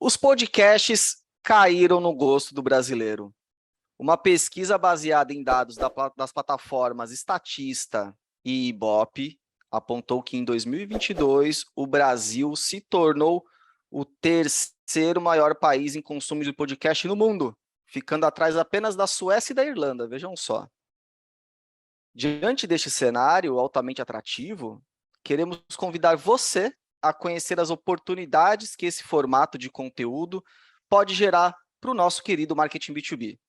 Os podcasts caíram no gosto do brasileiro. Uma pesquisa baseada em dados das plataformas Statista e Ibope apontou que em 2022 o Brasil se tornou o terceiro maior país em consumo de podcast no mundo, ficando atrás apenas da Suécia e da Irlanda, vejam só. Diante deste cenário altamente atrativo, queremos convidar você a conhecer as oportunidades que esse formato de conteúdo pode gerar para o nosso querido marketing B2B.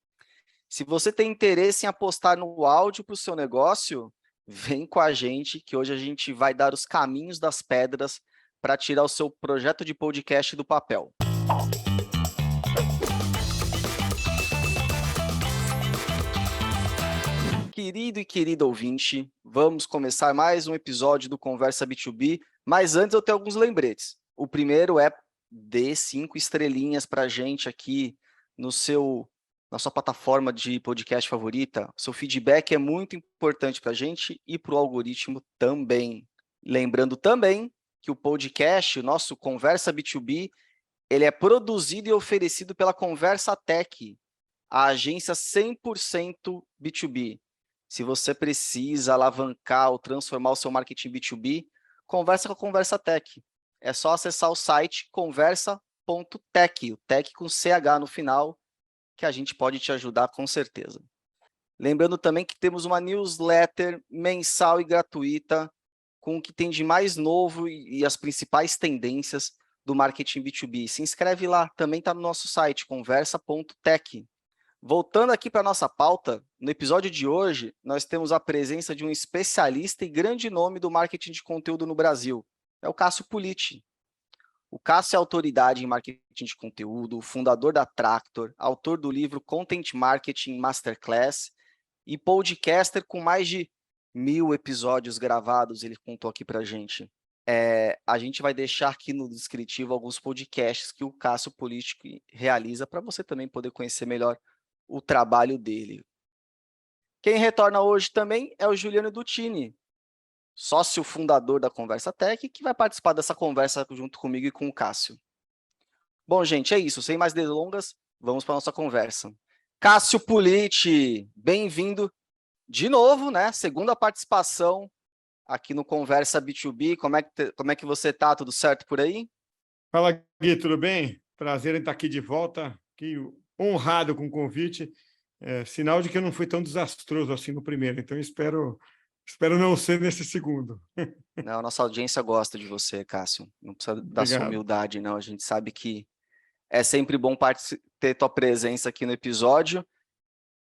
Se você tem interesse em apostar no áudio para o seu negócio, vem com a gente, que hoje a gente vai dar os caminhos das pedras para tirar o seu projeto de podcast do papel. Querido e querida ouvinte, vamos começar mais um episódio do Conversa B2B, mas antes eu tenho alguns lembretes. O primeiro é dê 5 estrelinhas para a gente aqui na sua plataforma de podcast favorita. Seu feedback é muito importante para a gente e para o algoritmo também. Lembrando também que o podcast, o nosso Conversa B2B, ele é produzido e oferecido pela Conversa Tech, a agência 100% B2B. Se você precisa alavancar ou transformar o seu marketing B2B, conversa com a Conversa Tech. É só acessar o site conversa.tech, o tech com CH no final, que a gente pode te ajudar com certeza. Lembrando também que temos uma newsletter mensal e gratuita com o que tem de mais novo e as principais tendências do marketing B2B. Se inscreve lá, também está no nosso site, conversa.tech. Voltando aqui para a nossa pauta, no episódio de hoje, nós temos a presença de um especialista e grande nome do marketing de conteúdo no Brasil. É o Cássio Politi. O Cássio é autoridade em marketing de conteúdo, fundador da Tractor, autor do livro Content Marketing Masterclass e podcaster com mais de 1000 episódios gravados, ele contou aqui para a gente. A gente vai deixar aqui no descritivo alguns podcasts que o Cássio Politi realiza para você também poder conhecer melhor o trabalho dele. Quem retorna hoje também é o Juliano Dutini, sócio fundador da Conversa Tech, que vai participar dessa conversa junto comigo e com o Cássio. Bom, gente, é isso. Sem mais delongas, vamos para a nossa conversa. Cássio Politi, bem-vindo de novo, né? Segunda participação aqui no Conversa B2B. Como é que você está? Tudo certo por aí? Fala, Gui, tudo bem? Prazer em estar aqui de volta, aqui, honrado com o convite. Sinal de que eu não fui tão desastroso assim no primeiro, então espero não ser nesse segundo. Não, nossa audiência gosta de você, Cássio. Não precisa da sua humildade, não. A gente sabe que é sempre bom ter tua presença aqui no episódio.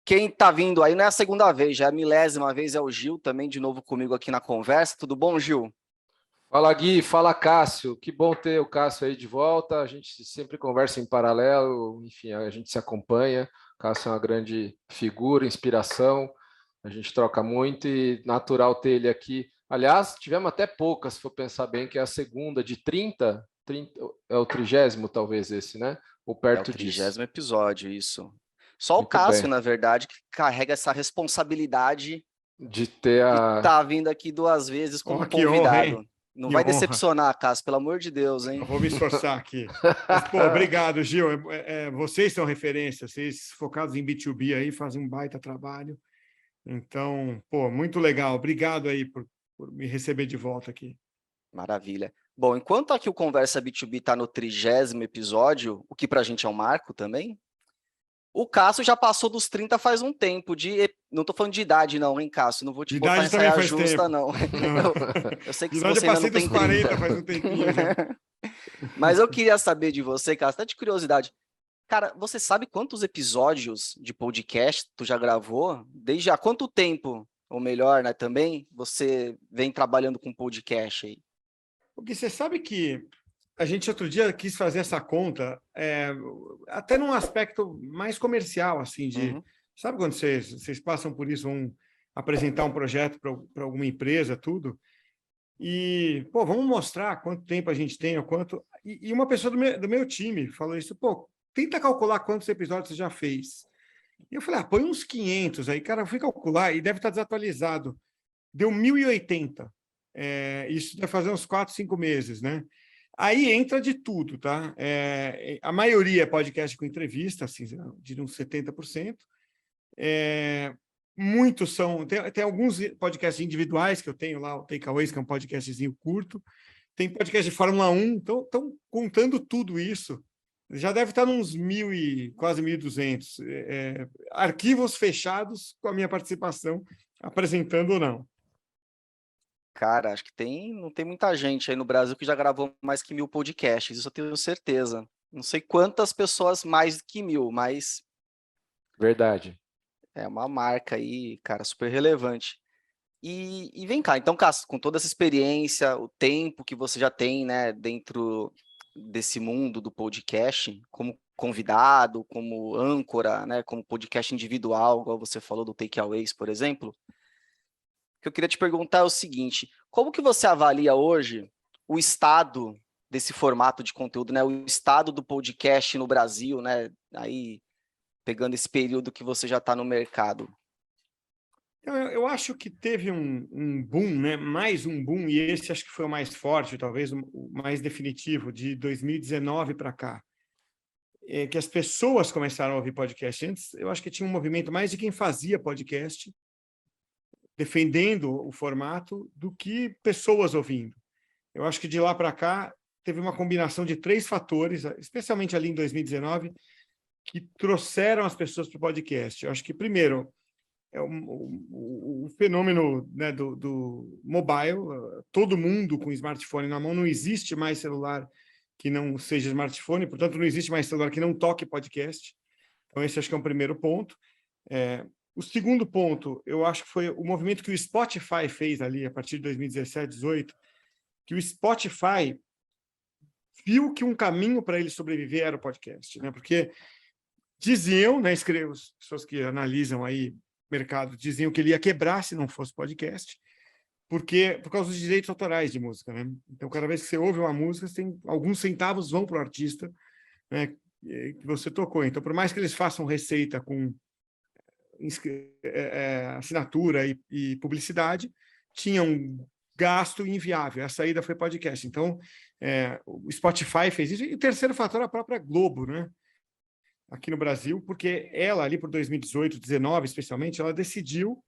Quem está vindo aí não é a segunda vez, já é a 1000ª vez, é o Gil, também de novo comigo aqui na conversa. Tudo bom, Gil? Fala, Gui. Fala, Cássio. Que bom ter o Cássio aí de volta. A gente sempre conversa em paralelo, enfim, a gente se acompanha. O Cássio é uma grande figura, inspiração. A gente troca muito e natural ter ele aqui. Aliás, tivemos até poucas, se for pensar bem, que é a segunda de 30 é o 30º, talvez esse, né? Ou perto disso. É o 30º episódio, isso. Só Muito o Cássio, bem. Na verdade, que carrega essa responsabilidade de ter de estar vindo aqui 2 vezes como convidado. Honra, não vai decepcionar, Cássio, pelo amor de Deus, hein? Eu vou me esforçar aqui. Mas, obrigado, Gil. Vocês são referência, vocês focados em B2B aí fazem um baita trabalho. Então, muito legal. Obrigado aí por me receber de volta aqui. Maravilha. Bom, enquanto aqui o Conversa B2B está no 30º episódio, o que para a gente é um marco também, o Cássio já passou dos 30 faz um tempo. Não estou falando de idade não, hein, Cássio? Não vou te botar em saia justa, não. Eu sei que de idade você eu ainda passei não tem dos 30. 40 faz um tempinho já. Mas eu queria saber de você, Cássio, até de curiosidade. Cara, você sabe quantos episódios de podcast tu já gravou? Desde há quanto tempo, ou melhor, né, também, você vem trabalhando com podcast aí? Porque você sabe que a gente outro dia quis fazer essa conta, até num aspecto mais comercial, assim, sabe quando vocês passam por isso, vão apresentar um projeto para alguma empresa, tudo, e, vamos mostrar quanto tempo a gente tem, ou quanto... E uma pessoa do meu time falou isso, tenta calcular quantos episódios você já fez. E eu falei, põe uns 500 aí. Cara, eu fui calcular e deve estar desatualizado. Deu 1080. Isso deve fazer uns 4, 5 meses, né? Aí entra de tudo, tá? A maioria é podcast com entrevista, assim, de uns 70%. Muitos são... Tem alguns podcasts individuais que eu tenho lá, o Takeaways, que é um podcastzinho curto. Tem podcast de Fórmula 1, então estão contando tudo isso. Já deve estar nos 1.000 e quase 1.200 arquivos fechados com a minha participação, apresentando ou não. Cara, acho que não tem muita gente aí no Brasil que já gravou mais que 1.000 podcasts, isso eu tenho certeza. Não sei quantas pessoas mais que 1.000, mas Verdade. é uma marca aí, cara, super relevante. E vem cá, então, Cássio, com toda essa experiência, o tempo que você já tem, né, dentro desse mundo do podcast, como convidado, como âncora, né, como podcast individual, igual você falou do Takeaways, por exemplo, o que eu queria te perguntar é o seguinte: como que você avalia hoje o estado desse formato de conteúdo, né, o estado do podcast no Brasil, né, aí pegando esse período que você já está no mercado? Eu acho que teve um boom, né? Mais um boom, e esse acho que foi o mais forte, talvez o mais definitivo, de 2019 para cá. Que as pessoas começaram a ouvir podcast. Antes, eu acho que tinha um movimento mais de quem fazia podcast, defendendo o formato, do que pessoas ouvindo. Eu acho que de lá para cá teve uma combinação de 3 fatores, especialmente ali em 2019, que trouxeram as pessoas para o podcast. Eu acho que, primeiro, o fenômeno, né, do mobile. Todo mundo com smartphone na mão, não existe mais celular que não seja smartphone, portanto, não existe mais celular que não toque podcast. Então, esse acho que é um primeiro ponto. O segundo ponto, eu acho que foi o movimento que o Spotify fez ali, a partir de 2017, 2018, que o Spotify viu que um caminho para ele sobreviver era o podcast, né? Porque diziam, né, as pessoas que analisam aí mercado diziam que ele ia quebrar se não fosse podcast, porque por causa dos direitos autorais de música, né? Então, cada vez que você ouve uma música, tem alguns centavos vão para o artista, né, que você tocou. Então, por mais que eles façam receita com assinatura e publicidade, tinha um gasto inviável. A saída foi podcast. Então, o Spotify fez isso. E o terceiro fator é a própria Globo, né? Aqui no Brasil, porque ela, ali por 2018, 2019, especialmente, ela decidiu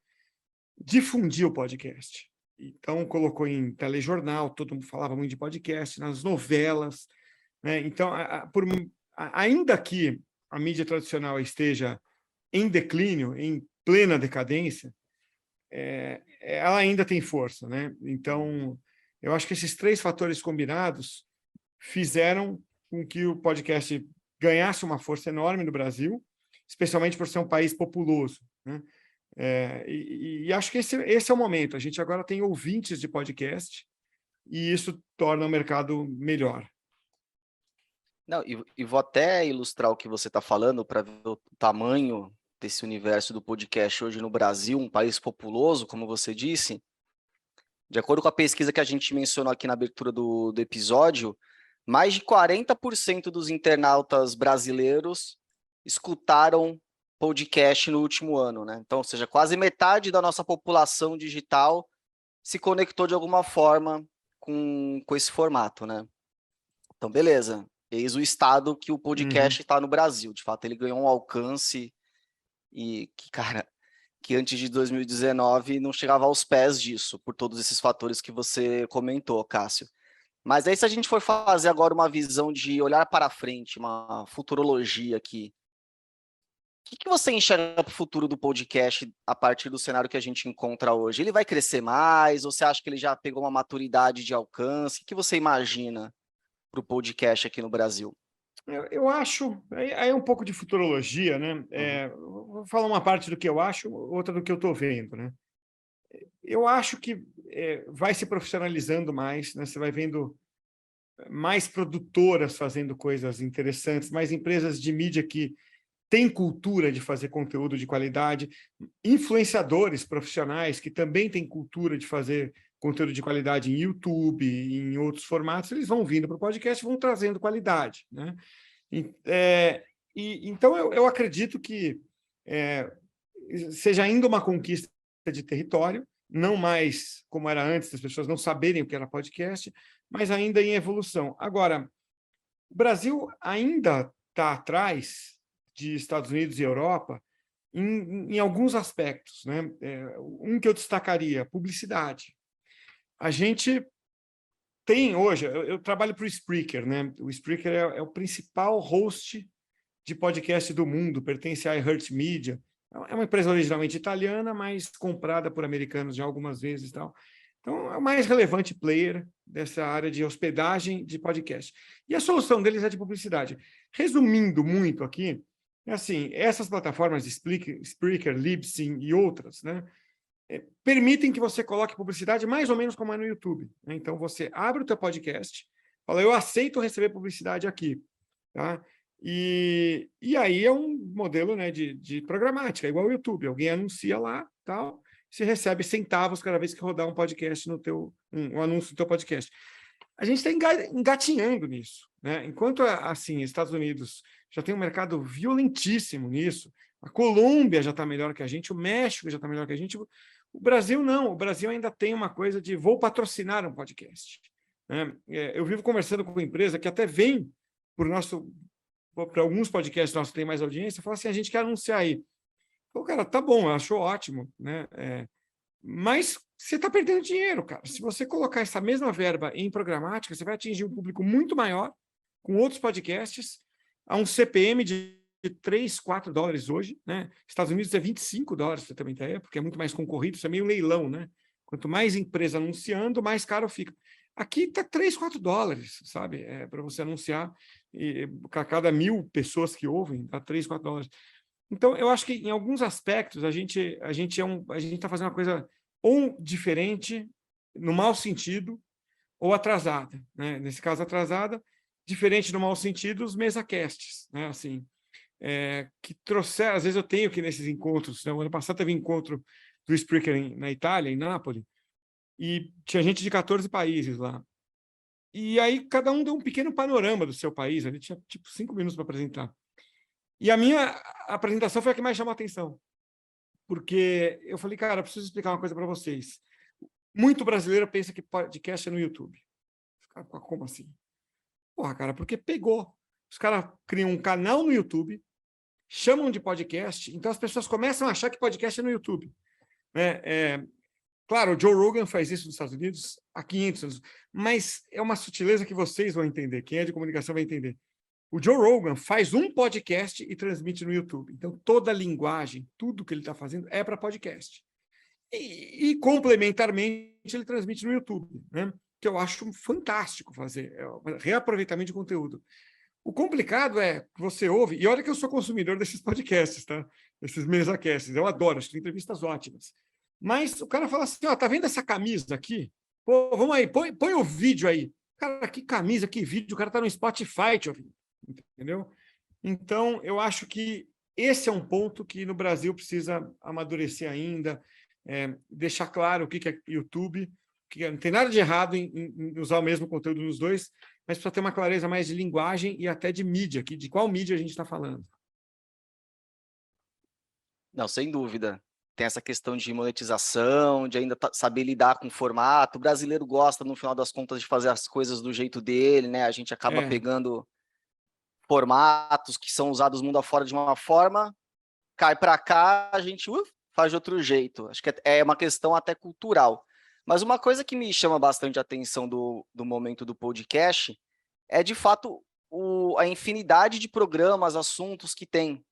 difundir o podcast. Então, colocou em telejornal, todo mundo falava muito de podcast, nas novelas, né? Então, ainda que a mídia tradicional esteja em declínio, em plena decadência, ela ainda tem força, né? Então, eu acho que esses 3 fatores combinados fizeram com que o podcast ganhasse uma força enorme no Brasil, especialmente por ser um país populoso, né? E acho que esse é o momento. A gente agora tem ouvintes de podcast e isso torna o mercado melhor. Não, e vou até ilustrar o que você está falando para ver o tamanho desse universo do podcast hoje no Brasil, um país populoso, como você disse. De acordo com a pesquisa que a gente mencionou aqui na abertura do episódio, mais de 40% dos internautas brasileiros escutaram podcast no último ano, né? Então, ou seja, quase metade da nossa população digital se conectou de alguma forma com esse formato, né? Então, beleza. Eis o estado que o podcast está no Brasil. De fato, ele ganhou um alcance e que, cara, que antes de 2019 não chegava aos pés disso, por todos esses fatores que você comentou, Cássio. Mas aí, se a gente for fazer agora uma visão de olhar para frente, uma futurologia aqui, o que você enxerga para o futuro do podcast a partir do cenário que a gente encontra hoje? Ele vai crescer mais? Ou você acha que ele já pegou uma maturidade de alcance? O que você imagina para o podcast aqui no Brasil? Eu acho, aí é um pouco de futurologia, né? Vou falar uma parte do que eu acho, outra do que eu estou vendo, né? Eu acho que vai se profissionalizando mais, né? Você vai vendo mais produtoras fazendo coisas interessantes, mais empresas de mídia que têm cultura de fazer conteúdo de qualidade, influenciadores profissionais que também têm cultura de fazer conteúdo de qualidade em YouTube, em outros formatos, eles vão vindo para o podcast e vão trazendo qualidade, né? Então, eu acredito que seja ainda uma conquista de território, não mais como era antes, as pessoas não saberem o que era podcast, mas ainda em evolução. Agora, o Brasil ainda está atrás de Estados Unidos e Europa em alguns aspectos, né? Um que eu destacaria, publicidade. A gente tem hoje, eu trabalho para o Spreaker, né? O Spreaker é o principal host de podcast do mundo, pertence à iHeartMedia. É uma empresa originalmente italiana, mas comprada por americanos já algumas vezes e tal. Então, é o mais relevante player dessa área de hospedagem de podcast. E a solução deles é de publicidade. Resumindo muito aqui, é assim, essas plataformas de Spreaker, Libsyn e outras, né, permitem que você coloque publicidade mais ou menos como é no YouTube, né? Então, você abre o teu podcast, fala, eu aceito receber publicidade aqui, tá? E aí é um modelo, né, de programática, igual o YouTube. Alguém anuncia lá, tal, você recebe centavos cada vez que rodar um podcast um anúncio no teu podcast. A gente está engatinhando nisso, né? Enquanto, assim, Estados Unidos já tem um mercado violentíssimo nisso, a Colômbia já está melhor que a gente, o México já está melhor que a gente, o Brasil não. O Brasil ainda tem uma coisa de vou patrocinar um podcast, né? Eu vivo conversando com uma empresa que até vem para alguns podcasts nossos que tem mais audiência, fala assim, a gente quer anunciar aí. Pô, cara, tá bom, eu acho ótimo, né? Mas você está perdendo dinheiro, cara. Se você colocar essa mesma verba em programática, você vai atingir um público muito maior com outros podcasts a um CPM de $3, $4 hoje, né? Estados Unidos é $25, você também tem, porque é muito mais concorrido, isso é meio leilão, né? Quanto mais empresa anunciando, mais caro fica. Aqui está $3, $4, sabe? Para você anunciar, e a cada 1.000 pessoas que ouvem, dá $3, $4. Então, eu acho que em alguns aspectos a gente está fazendo uma coisa ou diferente, no mau sentido, ou atrasada, né? Nesse caso, atrasada, diferente no mau sentido, os mesacasts, né? Assim, que trouxeram, às vezes eu tenho que nesses encontros, né? O ano passado teve encontro do Spreaker na Itália, em Nápoles, e tinha gente de 14 países lá. E aí cada um deu um pequeno panorama do seu país, a gente tinha tipo 5 minutos para apresentar. E a minha apresentação foi a que mais chamou a atenção, porque eu falei, cara, eu preciso explicar uma coisa para vocês. Muito brasileiro pensa que podcast é no YouTube. Como assim? Porra, cara, porque pegou. Os caras criam um canal no YouTube, chamam de podcast, então as pessoas começam a achar que podcast é no YouTube. Claro, o Joe Rogan faz isso nos Estados Unidos há 500 anos, mas é uma sutileza que vocês vão entender, quem é de comunicação vai entender. O Joe Rogan faz um podcast e transmite no YouTube. Então, toda a linguagem, tudo que ele está fazendo é para podcast. E, complementarmente, ele transmite no YouTube, né? Que eu acho fantástico fazer, reaproveitamento de conteúdo. O complicado é que você ouve, e olha que eu sou consumidor desses podcasts, tá? Esses mesacasts, eu adoro, acho que tem entrevistas ótimas. Mas o cara fala assim, ó, tá vendo essa camisa aqui? Pô, vamos aí, põe o vídeo aí. Cara, que camisa, que vídeo, o cara tá no Spotify te ouvindo, entendeu? Então, eu acho que esse é um ponto que no Brasil precisa amadurecer ainda, deixar claro o que é YouTube, que não tem nada de errado em usar o mesmo conteúdo nos dois, mas precisa ter uma clareza mais de linguagem e até de mídia, de qual mídia a gente está falando. Não, sem dúvida. Tem essa questão de monetização, de ainda saber lidar com o formato. O brasileiro gosta, no final das contas, de fazer as coisas do jeito dele, né? A gente acaba pegando formatos que são usados mundo afora de uma forma, cai para cá, a gente faz de outro jeito. Acho que é uma questão até cultural. Mas uma coisa que me chama bastante a atenção do momento do podcast é, de fato, a infinidade de programas, assuntos que tem.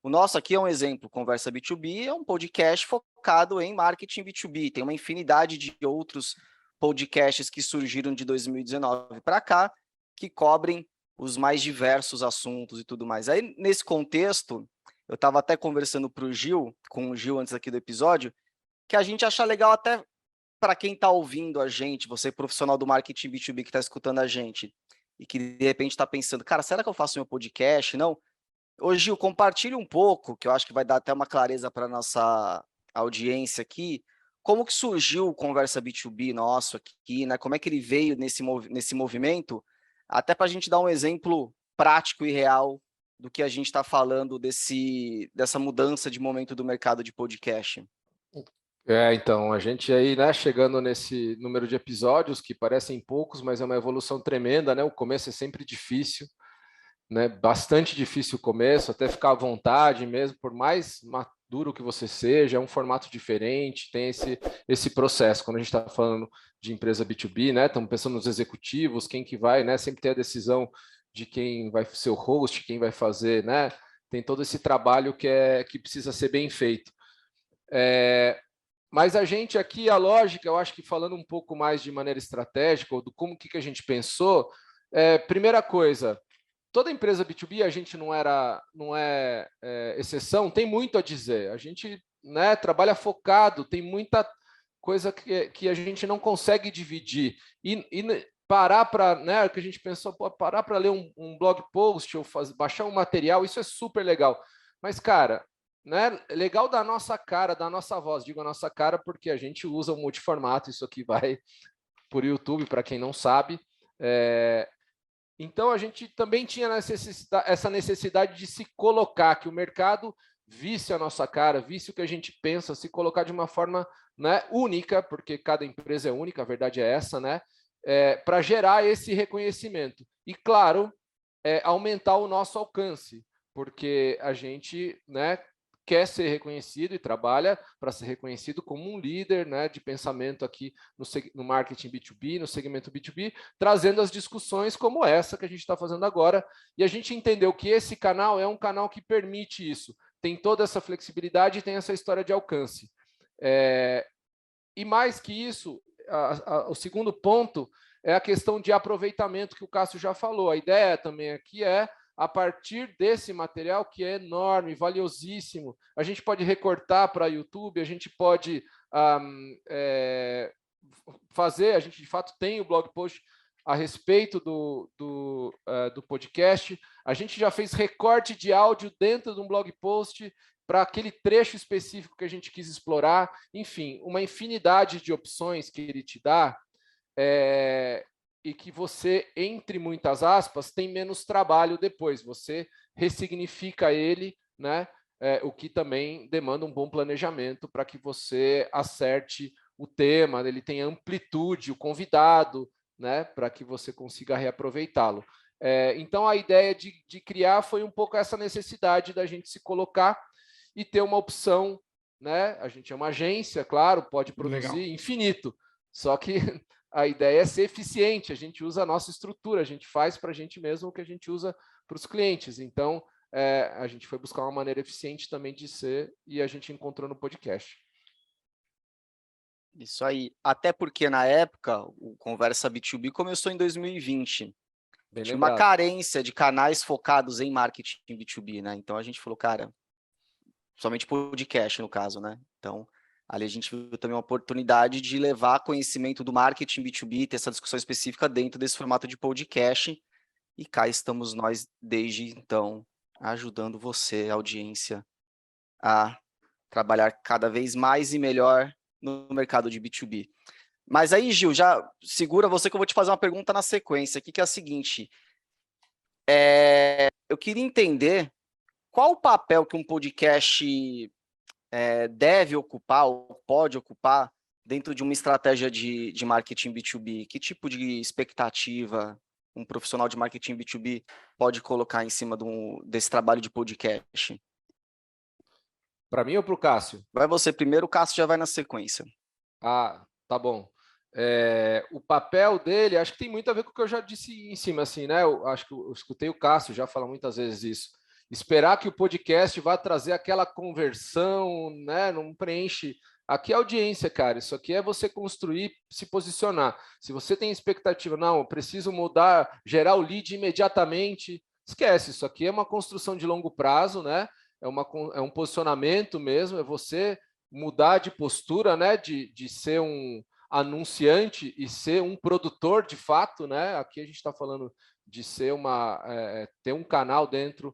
O nosso aqui é um exemplo, Conversa B2B é um podcast focado em marketing B2B. Tem uma infinidade de outros podcasts que surgiram de 2019 para cá, que cobrem os mais diversos assuntos e tudo mais. Aí, nesse contexto, eu estava até conversando com o Gil antes aqui do episódio, que a gente acha legal até para quem está ouvindo a gente, você profissional do marketing B2B que está escutando a gente, e que de repente está pensando, cara, será que eu faço meu podcast? Não? Ô Gil, compartilhe um pouco, que eu acho que vai dar até uma clareza para a nossa audiência aqui, como que surgiu o Conversa B2B nosso aqui, né? Como é que ele veio nesse movimento, até para a gente dar um exemplo prático e real do que a gente está falando dessa mudança de momento do mercado de podcast. Então, a gente aí, né, chegando nesse número de episódios, que parecem poucos, mas é uma evolução tremenda, né? O começo é sempre difícil, né? Bastante difícil o começo, até ficar à vontade mesmo, por mais maduro que você seja, é um formato diferente, tem esse processo. Quando a gente está falando de empresa B2B, né? Estamos pensando nos executivos, quem que vai, né? Sempre tem a decisão de quem vai ser o host, quem vai fazer, né? Tem todo esse trabalho que precisa ser bem feito. Mas a gente aqui, a lógica, eu acho que falando um pouco mais de maneira estratégica, ou do como que a gente pensou, primeira coisa, toda empresa B2B, a gente não é exceção, tem muito a dizer. A gente, né, trabalha focado, tem muita coisa que a gente não consegue dividir. E parar para, né, que a gente pensou, parar para ler um blog post ou baixar um material, isso é super legal. Mas, cara, né, legal da nossa cara, da nossa voz, digo a nossa cara porque a gente usa o multiformato, isso aqui vai por YouTube, para quem não sabe. Então, a gente também tinha essa necessidade de se colocar, que o mercado visse a nossa cara, visse o que a gente pensa, se colocar de uma forma, né, única, porque cada empresa é única, a verdade é essa, né, para gerar esse reconhecimento. E, claro, aumentar o nosso alcance, porque a gente, né, quer ser reconhecido e trabalha para ser reconhecido como um líder, né, de pensamento aqui no marketing B2B, no segmento B2B, trazendo as discussões como essa que a gente está fazendo agora. E a gente entendeu que esse canal é um canal que permite isso, tem toda essa flexibilidade e tem essa história de alcance. E mais que isso, o segundo ponto é a questão de aproveitamento que o Cássio já falou. A ideia também aqui a partir desse material que é enorme, valiosíssimo, a gente pode recortar para YouTube, a gente pode fazer, a gente de fato tem o blog post a respeito do podcast, a gente já fez recorte de áudio dentro de um blog post para aquele trecho específico que a gente quis explorar, enfim, uma infinidade de opções que ele te dá, e que você, entre muitas aspas, tem menos trabalho depois, você ressignifica ele, né? O que também demanda um bom planejamento para que você acerte o tema, ele tem amplitude, o convidado, né? Para que você consiga reaproveitá-lo. Então, a ideia de criar foi um pouco essa necessidade da gente se colocar e ter uma opção, né? A gente é uma agência, claro, pode produzir legal, infinito, só que a ideia é ser eficiente, a gente usa a nossa estrutura, a gente faz para a gente mesmo o que a gente usa para os clientes. Então, a gente foi buscar uma maneira eficiente também de ser e a gente encontrou no podcast. Isso aí. Até porque, na época, o Conversa B2B começou em 2020. Bem Tinha lembrado. uma carência de canais focados em marketing B2B, né? Então, a gente falou, cara, somente podcast, no caso, né? Então, ali a gente viu também uma oportunidade de levar conhecimento do marketing B2B, ter essa discussão específica dentro desse formato de podcast. E cá estamos nós, desde então, ajudando você, audiência, a trabalhar cada vez mais e melhor no mercado de B2B. Mas aí, Gil, já segura você que eu vou te fazer uma pergunta na sequência aqui, que é a seguinte. Eu queria entender qual o papel que um podcast deve ocupar ou pode ocupar dentro de uma estratégia de marketing B2B? Que tipo de expectativa um profissional de marketing B2B pode colocar em cima desse trabalho de podcast? Para mim ou para o Cássio? Vai você primeiro, o Cássio já vai na sequência. Ah, tá bom. O papel dele, acho que tem muito a ver com o que eu já disse em cima, assim, né? Eu acho que eu escutei o Cássio já falar muitas vezes isso. Esperar que o podcast vá trazer aquela conversão, né? Não preenche. Aqui é audiência, cara. Isso aqui é você construir, se posicionar. Se você tem expectativa, não, eu preciso mudar, gerar o lead imediatamente, esquece. Isso aqui é uma construção de longo prazo, né? É um posicionamento mesmo, é você mudar de postura, né? De ser um anunciante e ser um produtor de fato, né? Aqui a gente está falando de ser ter um canal dentro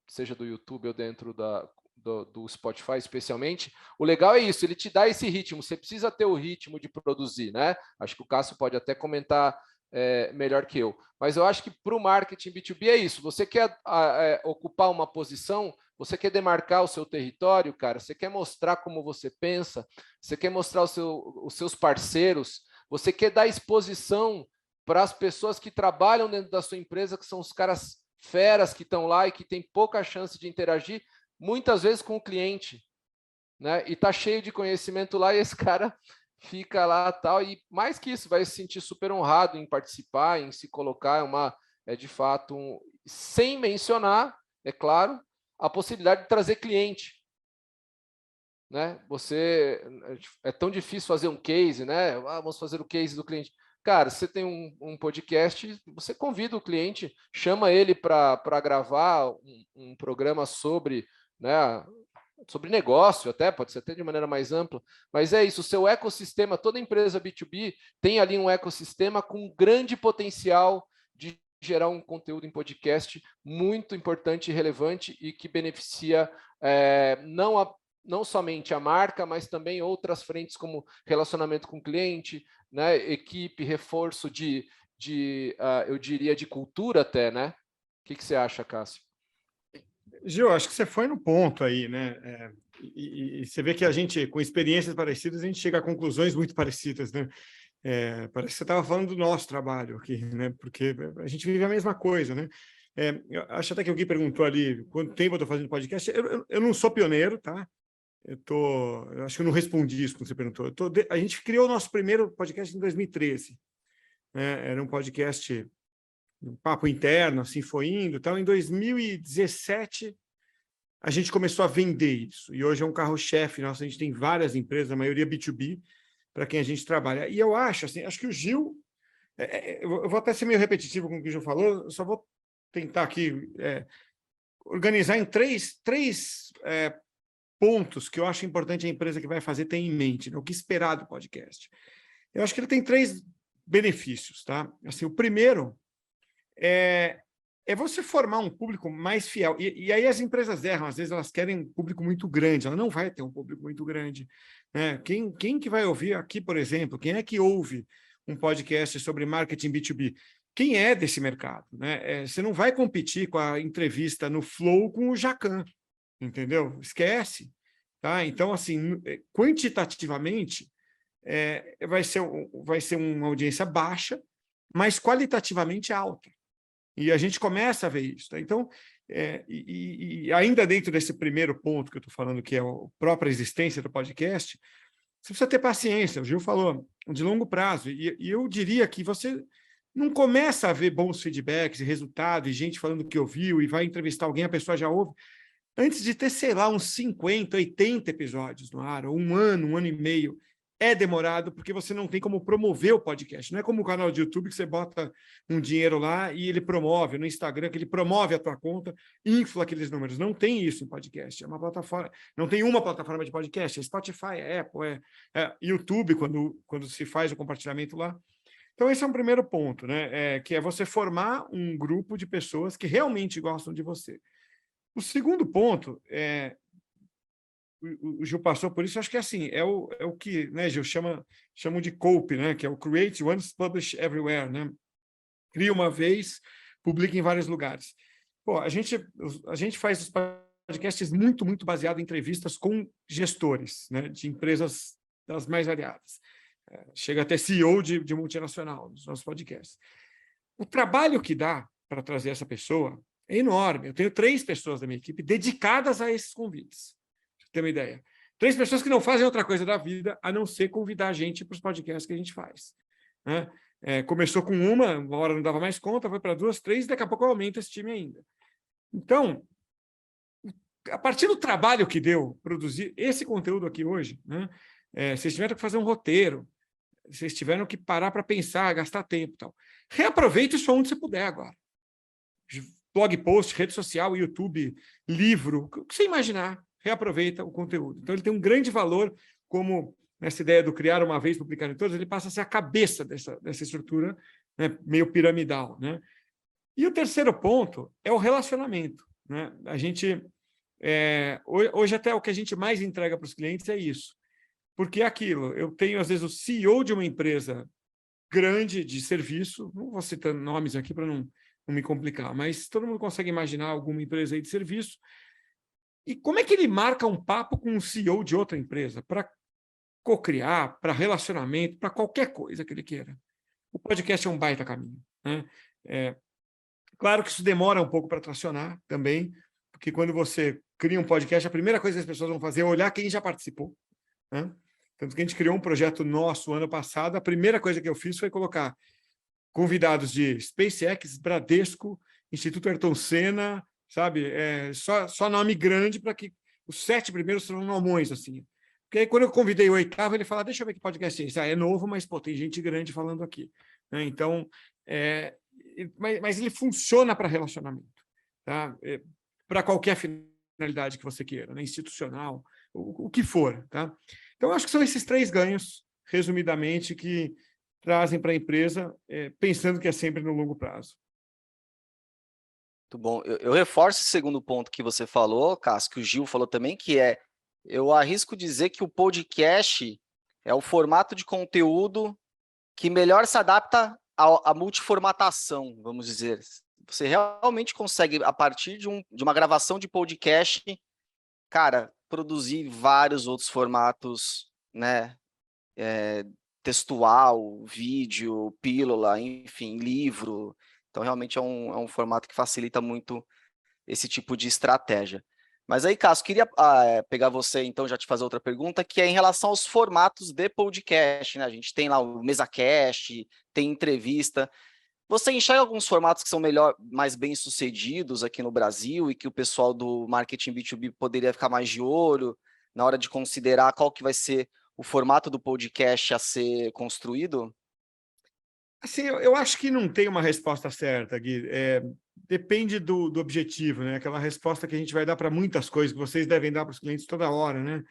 seja do YouTube ou dentro do Spotify, especialmente. O legal é isso, ele te dá esse ritmo, você precisa ter o ritmo de produzir, né? Acho que o Cássio pode até comentar melhor que eu. Mas eu acho que para o marketing B2B é isso, você quer ocupar uma posição, Você quer demarcar o seu território, cara? Você quer mostrar como você pensa? Você quer mostrar os seus parceiros? Você quer dar exposição para as pessoas que trabalham dentro da sua empresa, que são os caras feras que estão lá e que têm pouca chance de interagir, muitas vezes com o cliente, né? E tá cheio de conhecimento lá e esse cara fica lá tal, e mais que isso, vai se sentir super honrado em participar, em se colocar, de fato, sem mencionar, é claro, a possibilidade de trazer cliente, né? É tão difícil fazer um case, né? Vamos fazer o case do cliente. Cara, você tem um podcast, você convida o cliente, chama ele para gravar um programa sobre, né, sobre negócio, até pode ser até de maneira mais ampla, mas é isso, o seu ecossistema, toda empresa B2B tem ali um ecossistema com grande potencial de gerar um conteúdo em podcast muito importante e relevante e que beneficia não somente a marca, mas também outras frentes como relacionamento com o cliente, né, equipe, reforço eu diria, de cultura até, né? O que você acha, Cássio? Gil, acho que você foi no ponto aí, né? E você vê que a gente, com experiências parecidas, a gente chega a conclusões muito parecidas, né? Parece que você estava falando do nosso trabalho aqui, né? Porque a gente vive a mesma coisa, né? Eu acho até que o Gui perguntou ali quanto tempo eu estou fazendo podcast. Eu não sou pioneiro, tá? Eu acho que eu não respondi isso quando você perguntou. A gente criou o nosso primeiro podcast em 2013. Né? Era um podcast, um papo interno, assim, foi indo. Então, em 2017, a gente começou a vender isso. E hoje é um carro-chefe nosso. A gente tem várias empresas, a maioria B2B, para quem a gente trabalha. E eu acho, assim, acho que o Gil... eu vou até ser meio repetitivo com o que o Gil falou, eu só vou tentar aqui organizar em três pontos que eu acho importante a empresa que vai fazer ter em mente, né? O que esperar do podcast. Eu acho que ele tem 3 benefícios, tá? Assim, o primeiro é você formar um público mais fiel. E aí as empresas erram, às vezes elas querem um público muito grande, ela não vai ter um público muito grande. Né? Quem que vai ouvir aqui, por exemplo, quem é que ouve um podcast sobre marketing B2B? Quem é desse mercado? Né? Você não vai competir com a entrevista no Flow com o Jacan, entendeu? Esquece. Tá? Então, assim, quantitativamente, vai ser uma audiência baixa, mas qualitativamente alta. E a gente começa a ver isso. Tá? Então, e ainda dentro desse primeiro ponto que eu estou falando, que é a própria existência do podcast, você precisa ter paciência, o Gil falou, de longo prazo. E eu diria que você não começa a ver bons feedbacks e resultados, e gente falando que ouviu, e vai entrevistar alguém, a pessoa já ouve, antes de ter, sei lá, uns 50, 80 episódios no ar, ou um ano e meio. É demorado, porque você não tem como promover o podcast. Não é como o canal de YouTube, que você bota um dinheiro lá e ele promove, no Instagram, que ele promove a tua conta, infla aqueles números. Não tem isso em podcast. É uma plataforma, não tem uma plataforma de podcast, é Spotify, é Apple, é YouTube, quando se faz o compartilhamento lá. Então, esse é um primeiro ponto, né? Que é você formar um grupo de pessoas que realmente gostam de você. O segundo ponto o Gil passou por isso, acho que assim, é o que, né, Gil, chamam de COPE, né, que é o Create Once, Publish Everywhere, né? Cria uma vez, publica em vários lugares. Pô, a gente faz os podcasts muito baseado em entrevistas com gestores, né, de empresas das mais variadas. Chega até CEO de multinacional nos nossos podcasts. O trabalho que dá para trazer essa pessoa é enorme. Eu tenho 3 pessoas da minha equipe dedicadas a esses convites. Ter uma ideia. 3 pessoas que não fazem outra coisa da vida a não ser convidar a gente para os podcasts que a gente faz. Né? Começou com uma hora não dava mais conta, foi para 2, 3, daqui a pouco eu aumento esse time ainda. Então, a partir do trabalho que deu produzir esse conteúdo aqui hoje, né? Vocês tiveram que fazer um roteiro, vocês tiveram que parar para pensar, gastar tempo e tal. Reaproveite isso onde você puder agora. Blog post, rede social, YouTube, livro, o que você imaginar. Reaproveita o conteúdo. Então, ele tem um grande valor, como nessa ideia do criar uma vez, publicar em todas, ele passa a ser a cabeça dessa estrutura, né, meio piramidal. Né? E o terceiro ponto é o relacionamento. Né? A gente, hoje até o que a gente mais entrega para os clientes é isso. Porque é aquilo, eu tenho, às vezes, o CEO de uma empresa grande de serviço, não vou citar nomes aqui para não me complicar, mas todo mundo consegue imaginar alguma empresa aí de serviço, E como é que ele marca um papo com um CEO de outra empresa para cocriar, para relacionamento, para qualquer coisa que ele queira? O podcast é um baita caminho, né? Claro que isso demora um pouco para tracionar também, porque quando você cria um podcast, a primeira coisa que as pessoas vão fazer é olhar quem já participou, né? Tanto que a gente criou um projeto nosso ano passado, a primeira coisa que eu fiz foi colocar convidados de SpaceX, Bradesco, Instituto Ayrton Senna, sabe? Só nome grande para que os 7 primeiros sejam nomões, assim. Porque aí, quando eu convidei o 8º, ele fala, deixa eu ver que podcast é esse. É novo, mas pô, tem gente grande falando aqui, né? Então, mas ele funciona para relacionamento, tá? Para qualquer finalidade que você queira, né? Institucional, o que for, tá? Então, acho que são esses 3 ganhos, resumidamente, que trazem para a empresa, pensando que é sempre no longo prazo. Muito bom. Eu reforço esse segundo ponto que você falou, Cássio, que o Gil falou também, que eu arrisco dizer que o podcast é o formato de conteúdo que melhor se adapta à multiformatação, vamos dizer. Você realmente consegue, a partir de uma gravação de podcast, cara, produzir vários outros formatos, né? Textual, vídeo, pílula, enfim, livro. Então, realmente é um formato que facilita muito esse tipo de estratégia. Mas aí, Cássio, queria pegar você, então, já te fazer outra pergunta, que é em relação aos formatos de podcast, né? A gente tem lá o MesaCast, tem entrevista. Você enxerga alguns formatos que são mais bem-sucedidos aqui no Brasil e que o pessoal do marketing B2B poderia ficar mais de olho na hora de considerar qual que vai ser o formato do podcast a ser construído? Assim, eu acho que não tem uma resposta certa, Gui. Depende do objetivo, né? Aquela resposta que a gente vai dar para muitas coisas, que vocês devem dar para os clientes toda hora, né?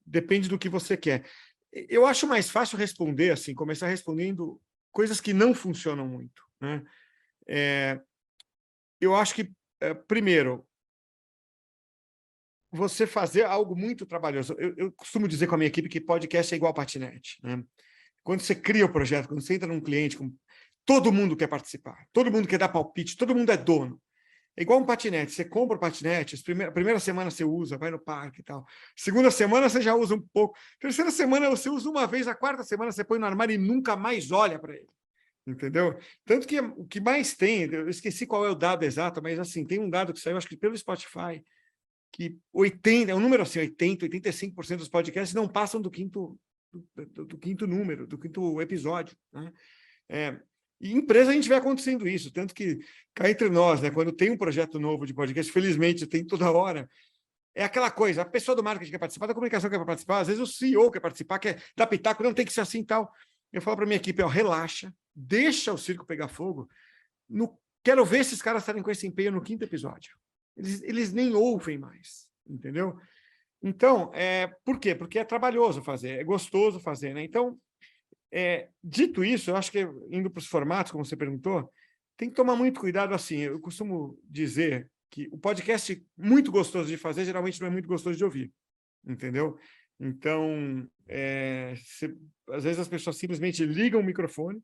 Depende do que você quer. Eu acho mais fácil responder assim, começar respondendo coisas que não funcionam muito, né? Eu acho que, primeiro, você fazer algo muito trabalhoso. Eu costumo dizer com a minha equipe que podcast é igual patinete, né? Quando você cria o projeto, quando você entra num cliente, todo mundo quer participar, todo mundo quer dar palpite, todo mundo é dono. É igual um patinete, você compra o patinete, a primeira semana você usa, vai no parque e tal. Segunda semana você já usa um pouco. Terceira semana você usa uma vez, a quarta semana você põe no armário e nunca mais olha para ele. Entendeu? Tanto que o que mais tem, eu esqueci qual é o dado exato, mas assim, tem um dado que saiu, acho que pelo Spotify, que 80, é um número assim, 80, 85% dos podcasts não passam do quinto número, do quinto episódio, né? E em empresa a gente vê acontecendo isso, tanto que cá entre nós, né, quando tem um projeto novo de podcast, felizmente tem toda hora, é aquela coisa, a pessoa do marketing quer participar, da comunicação quer participar, às vezes o CEO quer participar, quer dar pitaco, não tem que ser assim e tal. Eu falo para minha equipe, relaxa, deixa o circo pegar fogo, quero ver esses caras estarem com esse empenho no quinto episódio. Eles nem ouvem mais, entendeu? Então, por quê? Porque é trabalhoso fazer, é gostoso fazer, né? Então, dito isso, eu acho que indo para os formatos, como você perguntou, tem que tomar muito cuidado assim. Eu costumo dizer que o podcast muito gostoso de fazer, geralmente não é muito gostoso de ouvir, entendeu? Então, às vezes as pessoas simplesmente ligam o microfone,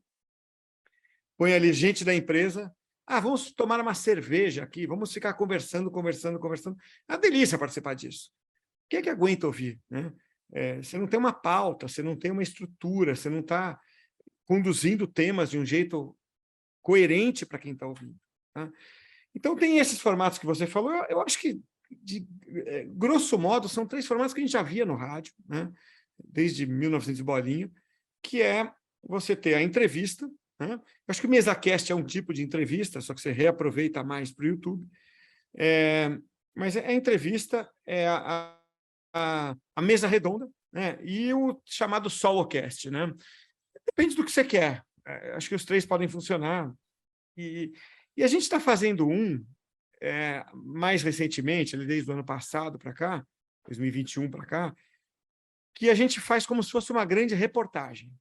põe ali gente da empresa, vamos tomar uma cerveja aqui, vamos ficar conversando. É uma delícia participar disso. Quem é que aguenta ouvir, né? Você não tem uma pauta, você não tem uma estrutura, você não está conduzindo temas de um jeito coerente para quem está ouvindo, tá? Então, tem esses formatos que você falou, eu acho que, grosso modo, são 3 formatos que a gente já via no rádio, né? Desde 1900 bolinha, que é você ter a entrevista, né? Eu acho que o MesaCast é um tipo de entrevista, só que você reaproveita mais para o YouTube, mas a entrevista é a mesa redonda, né? E o chamado solocast, né? Depende do que você quer. Acho que os 3 podem funcionar. E a gente está fazendo mais recentemente, desde o ano passado para cá, 2021 para cá, que a gente faz como se fosse uma grande reportagem,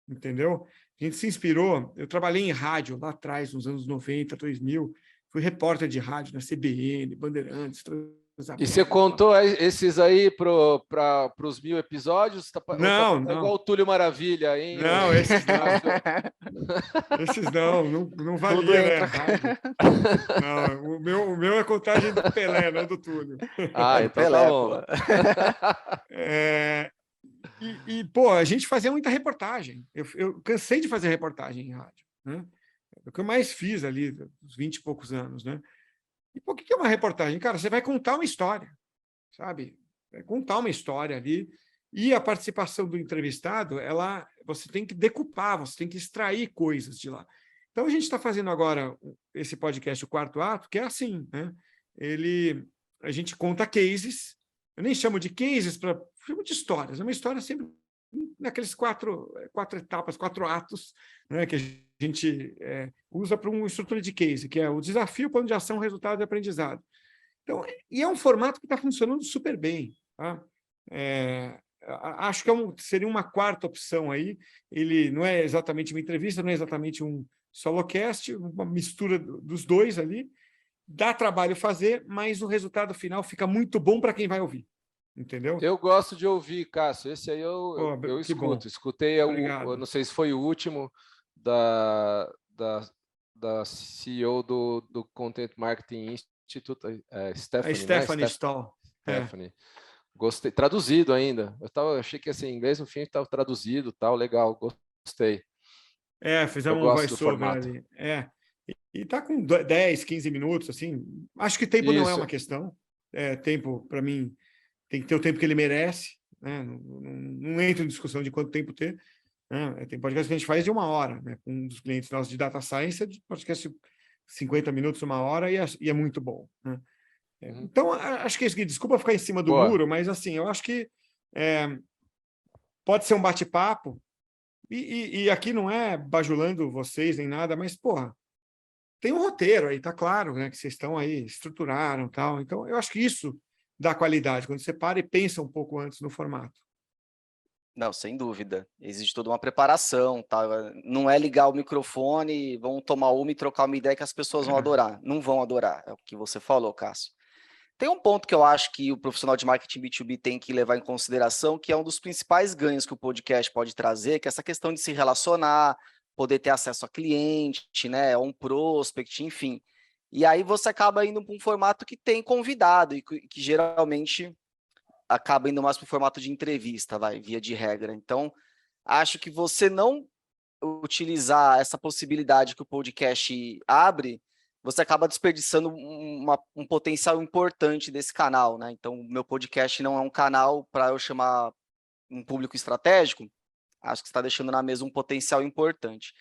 entendeu? A gente se inspirou, eu trabalhei em rádio lá atrás, nos anos 90, 2000, fui repórter de rádio na CBN, Bandeirantes, E você contou esses aí para os 1000 episódios? Não. Igual o Túlio Maravilha, hein? Não, esses não. Esses não valia, né? Não, o meu é contagem do Pelé, não do Túlio. Então Pelé, tá bom. Pô, a gente fazia muita reportagem. Eu cansei de fazer reportagem em rádio, né? É o que eu mais fiz ali, uns 20 e poucos anos, né? E por que é uma reportagem? Cara, você vai contar uma história, sabe? Vai contar uma história ali, e a participação do entrevistado, você tem que decupar, você tem que extrair coisas de lá. Então, a gente está fazendo agora esse podcast, o Quarto Ato, que é assim, né? A gente conta cases, eu nem chamo de cases, chamo de histórias, é uma história sempre naqueles quatro etapas, 4 atos, né, que a gente usa para uma estrutura de case, que é o desafio, plano de ação, resultado e aprendizado. Então, e é um formato que está funcionando super bem. Tá? Acho que seria uma quarta opção aí. Ele não é exatamente uma entrevista, não é exatamente um solocast, uma mistura dos dois ali. Dá trabalho fazer, mas o resultado final fica muito bom para quem vai ouvir. Entendeu? Eu gosto de ouvir, Cássio. Esse aí eu escuto. Bom. Escutei, eu não sei se foi o último da CEO do Content Marketing Institute, Stephanie. Stephanie Stahl. Stephanie. Gostei. Traduzido ainda. Eu achei que ia ser em inglês, no fim estava traduzido, tal, legal, gostei. Fizemos um voice-over ali. E tá com 10, 15 minutos, assim. Acho que tempo não é uma questão. Tempo, para mim, tem que ter o tempo que ele merece, né? Não entro em discussão de quanto tempo ter. Né? Tem podcast que a gente faz de 1 hora, né? Com um dos clientes nossos de Data Science, podcast de 50 minutos, 1 hora, e é muito bom. Né? Então, acho que é isso. Desculpa ficar em cima do muro, mas assim, eu acho que pode ser um bate-papo, e aqui não é bajulando vocês nem nada, mas, porra, tem um roteiro aí, tá claro, né? Que vocês estão aí, estruturaram tal. Então, eu acho que isso dá qualidade, quando você para e pensa um pouco antes no formato. Não, sem dúvida. Existe toda uma preparação, tá? Não é ligar o microfone, vão tomar uma e trocar uma ideia que as pessoas vão adorar. Não vão adorar, é o que você falou, Cássio. Tem um ponto que eu acho que o profissional de marketing B2B tem que levar em consideração, que é um dos principais ganhos que o podcast pode trazer, que é essa questão de se relacionar, poder ter acesso a cliente, né, a um prospect, enfim. E aí você acaba indo para um formato que tem convidado e que geralmente acaba indo mais para o formato de entrevista, via de regra. Então, acho que você não utilizar essa possibilidade que o podcast abre, você acaba desperdiçando um potencial importante desse canal, né? Então, o meu podcast não é um canal para eu chamar um público estratégico, acho que está deixando na mesa um potencial importante.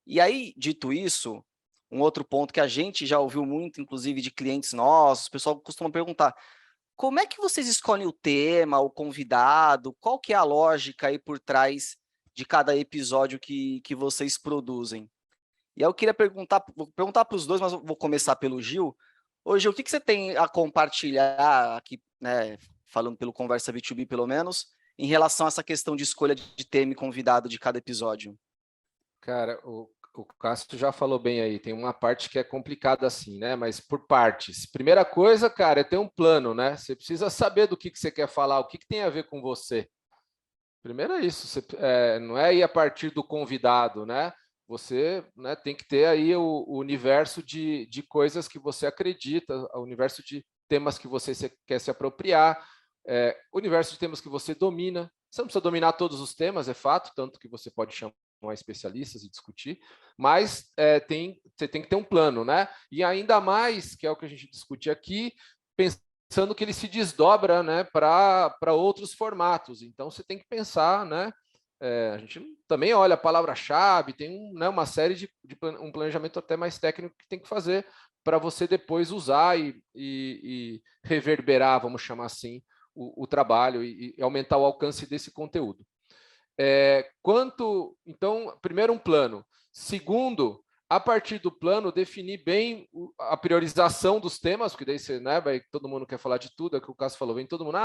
E aí, dito isso, um outro ponto que a gente já ouviu muito, inclusive de clientes nossos, o pessoal costuma perguntar, como é que vocês escolhem o tema, o convidado, qual que é a lógica aí por trás de cada episódio que vocês produzem? E aí eu queria vou perguntar para os dois, mas vou começar pelo Gil. Ô, Gil, o que você tem a compartilhar aqui, né, falando pelo Conversa B2B pelo menos, em relação a essa questão de escolha de tema e convidado de cada episódio? Cara, o Cássio já falou bem aí, tem uma parte que é complicada assim, né? Mas por partes. Primeira coisa, cara, é ter um plano, né? Você precisa saber do que você quer falar, o que tem a ver com você. Primeiro é isso, não é ir a partir do convidado, né? Você, né, tem que ter aí o universo de coisas que você acredita, o universo de temas que você quer se apropriar, o universo de temas que você domina. Você não precisa dominar todos os temas, é fato, tanto que você pode chamar especialistas e discutir, mas você tem que ter um plano, né? E ainda mais, que é o que a gente discute aqui, pensando que ele se desdobra, né, para outros formatos. Então, você tem que pensar, né? A gente também olha a palavra-chave, tem uma série de um planejamento até mais técnico que tem que fazer para você depois usar e reverberar, vamos chamar assim, o trabalho e aumentar o alcance desse conteúdo. Então, primeiro um plano. Segundo, a partir do plano, definir bem a priorização dos temas, porque daí você, né, todo mundo quer falar de tudo, é o que o Cássio falou, vem todo mundo,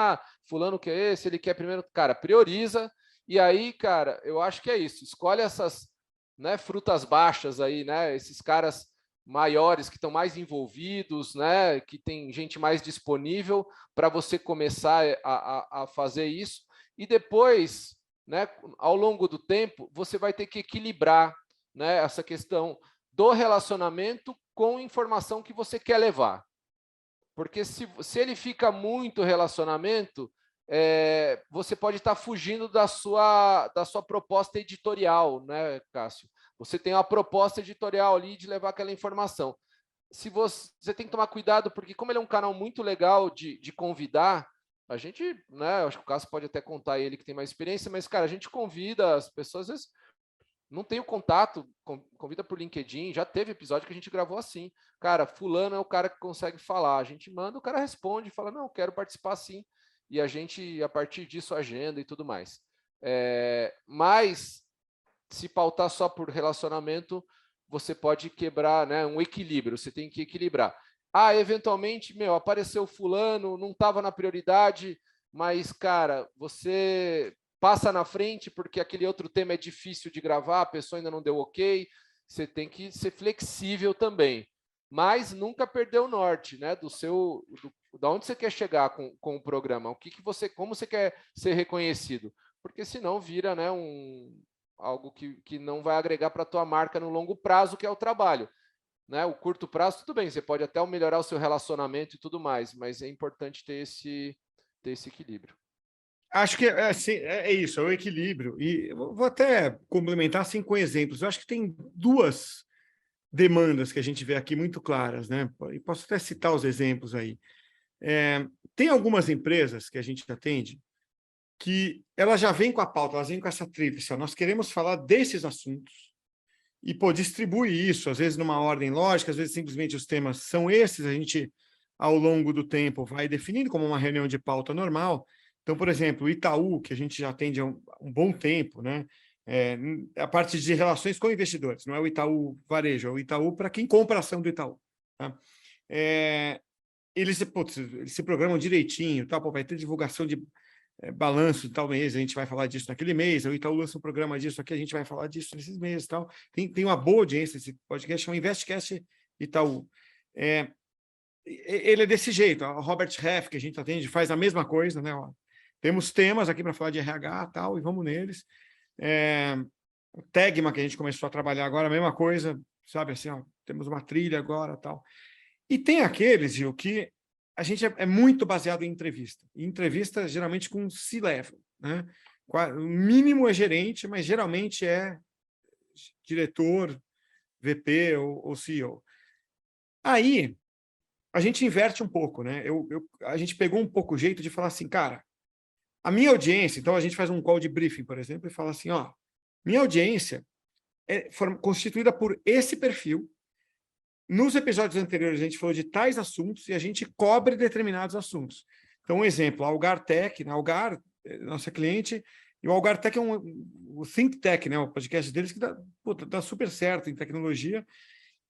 fulano quer esse, ele quer primeiro, cara, prioriza, e aí, cara, eu acho que é isso, escolhe essas, né, frutas baixas aí, né, esses caras maiores, que estão mais envolvidos, né, que tem gente mais disponível para você começar a fazer isso. E depois, né, ao longo do tempo, você vai ter que equilibrar, né, essa questão do relacionamento com a informação que você quer levar. Porque se ele fica muito relacionamento, você pode estar fugindo da sua proposta editorial, né, Cássio? Você tem uma proposta editorial ali de levar aquela informação. Se você tem que tomar cuidado, porque como ele é um canal muito legal de convidar, a gente, né, acho que o Cássio pode até contar ele que tem mais experiência, mas, cara, a gente convida as pessoas, às vezes, não tem o contato, convida por LinkedIn, já teve episódio que a gente gravou assim. Cara, fulano é o cara que consegue falar. A gente manda, o cara responde, fala, não, quero participar sim. E a gente, a partir disso, agenda e tudo mais. Mas, se pautar só por relacionamento, você pode quebrar, né, um equilíbrio, você tem que equilibrar. Eventualmente, apareceu fulano, não estava na prioridade, mas, cara, você passa na frente porque aquele outro tema é difícil de gravar, a pessoa ainda não deu ok, você tem que ser flexível também, mas nunca perder o norte, né, da onde você quer chegar com o programa, como você quer ser reconhecido, porque senão vira, né, algo que não vai agregar para a tua marca no longo prazo, que é o trabalho. Né? O curto prazo, tudo bem, você pode até melhorar o seu relacionamento e tudo mais, mas é importante ter esse equilíbrio. Acho que é isso, é o equilíbrio. E eu vou até complementar assim, com exemplos. Eu acho que tem duas demandas que a gente vê aqui muito claras, né? E posso até citar os exemplos aí. Tem algumas empresas que a gente atende que elas já vêm com a pauta, elas vêm com essa tríplice. Nós queremos falar desses assuntos e distribui isso, às vezes numa ordem lógica, às vezes simplesmente os temas são esses, a gente, ao longo do tempo, vai definindo como uma reunião de pauta normal. Então, por exemplo, o Itaú, que a gente já atende há um bom tempo, né? A parte de relações com investidores, não é o Itaú Varejo, é o Itaú para quem compra a ação do Itaú. Tá? Eles se programam direitinho, tá? Vai ter divulgação de balanço de tal mês, a gente vai falar disso naquele mês, o Itaú lança um programa disso aqui, a gente vai falar disso nesses meses. Tal. Tem uma boa audiência, esse podcast chama Investcast Itaú. Ele é desse jeito, o Robert Half, que a gente atende, faz a mesma coisa, né? Ó, temos temas aqui para falar de RH tal, e vamos neles. O Tegma, que a gente começou a trabalhar agora, a mesma coisa, sabe assim, ó, temos uma trilha agora tal. E tem aqueles, Gil, que a gente é muito baseado em entrevista. E entrevista, geralmente, com C-level, né? O mínimo é gerente, mas geralmente é diretor, VP ou CEO. Aí, a gente inverte um pouco, né? A gente pegou um pouco o jeito de falar assim, cara, a minha audiência, então a gente faz um call de briefing, por exemplo, e fala assim, ó, minha audiência é constituída por esse perfil. Nos episódios anteriores, a gente falou de tais assuntos e a gente cobre determinados assuntos. Então, um exemplo, a Algar Tech, a Algar, nossa cliente, e o Algar Tech é o Think Tech, né, o podcast deles que dá super certo em tecnologia,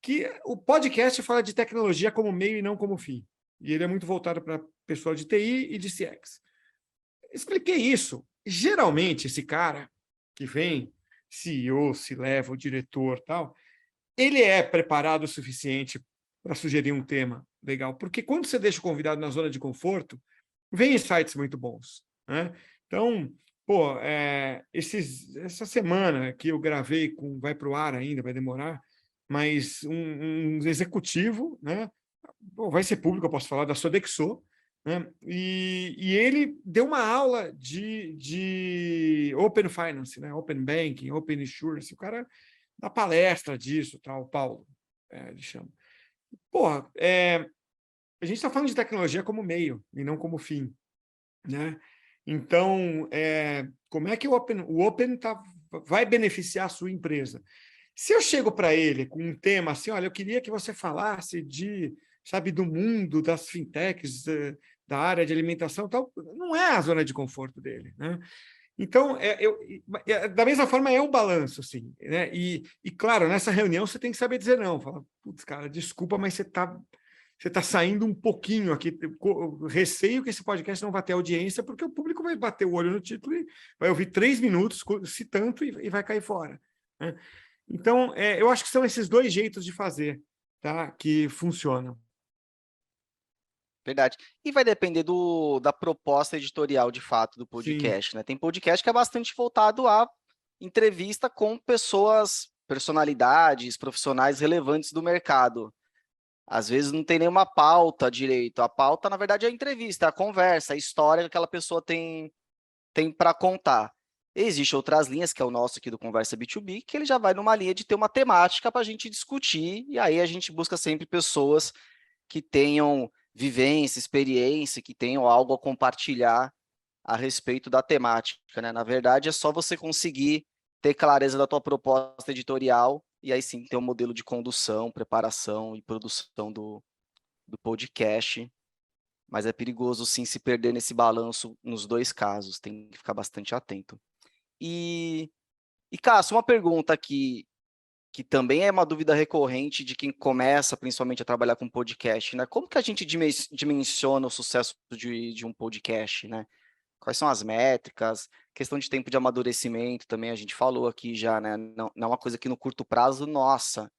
que o podcast fala de tecnologia como meio e não como fim. E ele é muito voltado para pessoal de TI e de CX. Expliquei isso. Geralmente, esse cara que vem, CEO, C-level, diretor, tal, ele é preparado o suficiente para sugerir um tema legal, porque quando você deixa o convidado na zona de conforto, vem insights muito bons, né? Então, essa semana que eu gravei vai para o ar ainda, vai demorar, mas um executivo, né? Vai ser público, eu posso falar, da Sodexo, né? E ele deu uma aula de Open Finance, né? Open Banking, Open Insurance, o cara da palestra disso, tal, Paulo, ele chama. A gente está falando de tecnologia como meio e não como fim, né? Então, como é que o Open vai beneficiar a sua empresa? Se eu chego para ele com um tema assim, olha, eu queria que você falasse do mundo das fintechs, da área de alimentação, tal, não é a zona de conforto dele, né? Então, da mesma forma, é um balanço, assim, né? E, claro, nessa reunião você tem que saber dizer não. Fala, putz, cara, desculpa, mas você tá saindo um pouquinho aqui. Eu receio que esse podcast não vai ter audiência, porque o público vai bater o olho no título e vai ouvir 3 minutos, se tanto, e vai cair fora, né? Então, eu acho que são esses dois jeitos de fazer. tá, que funcionam. Verdade. E vai depender da proposta editorial, de fato, do Sim, podcast, né? Tem podcast que é bastante voltado à entrevista com pessoas, personalidades, profissionais relevantes do mercado. Às vezes não tem nenhuma pauta direito. A pauta, na verdade, é a entrevista, é a conversa, a história que aquela pessoa tem para contar. Existem outras linhas, que é o nosso aqui do Conversa B2B, que ele já vai numa linha de ter uma temática para a gente discutir, e aí a gente busca sempre pessoas que tenham vivência, experiência, que tenham algo a compartilhar a respeito da temática, né? Na verdade, é só você conseguir ter clareza da tua proposta editorial e aí sim ter um modelo de condução, preparação e produção do podcast. Mas é perigoso sim se perder nesse balanço nos dois casos, tem que ficar bastante atento. E Cássio, uma pergunta que também é uma dúvida recorrente de quem começa, principalmente, a trabalhar com podcast, né? Como que a gente dimensiona o sucesso de um podcast, né? Quais são as métricas? Questão de tempo de amadurecimento também, a gente falou aqui já, né? Não é uma coisa que no curto prazo, nossa,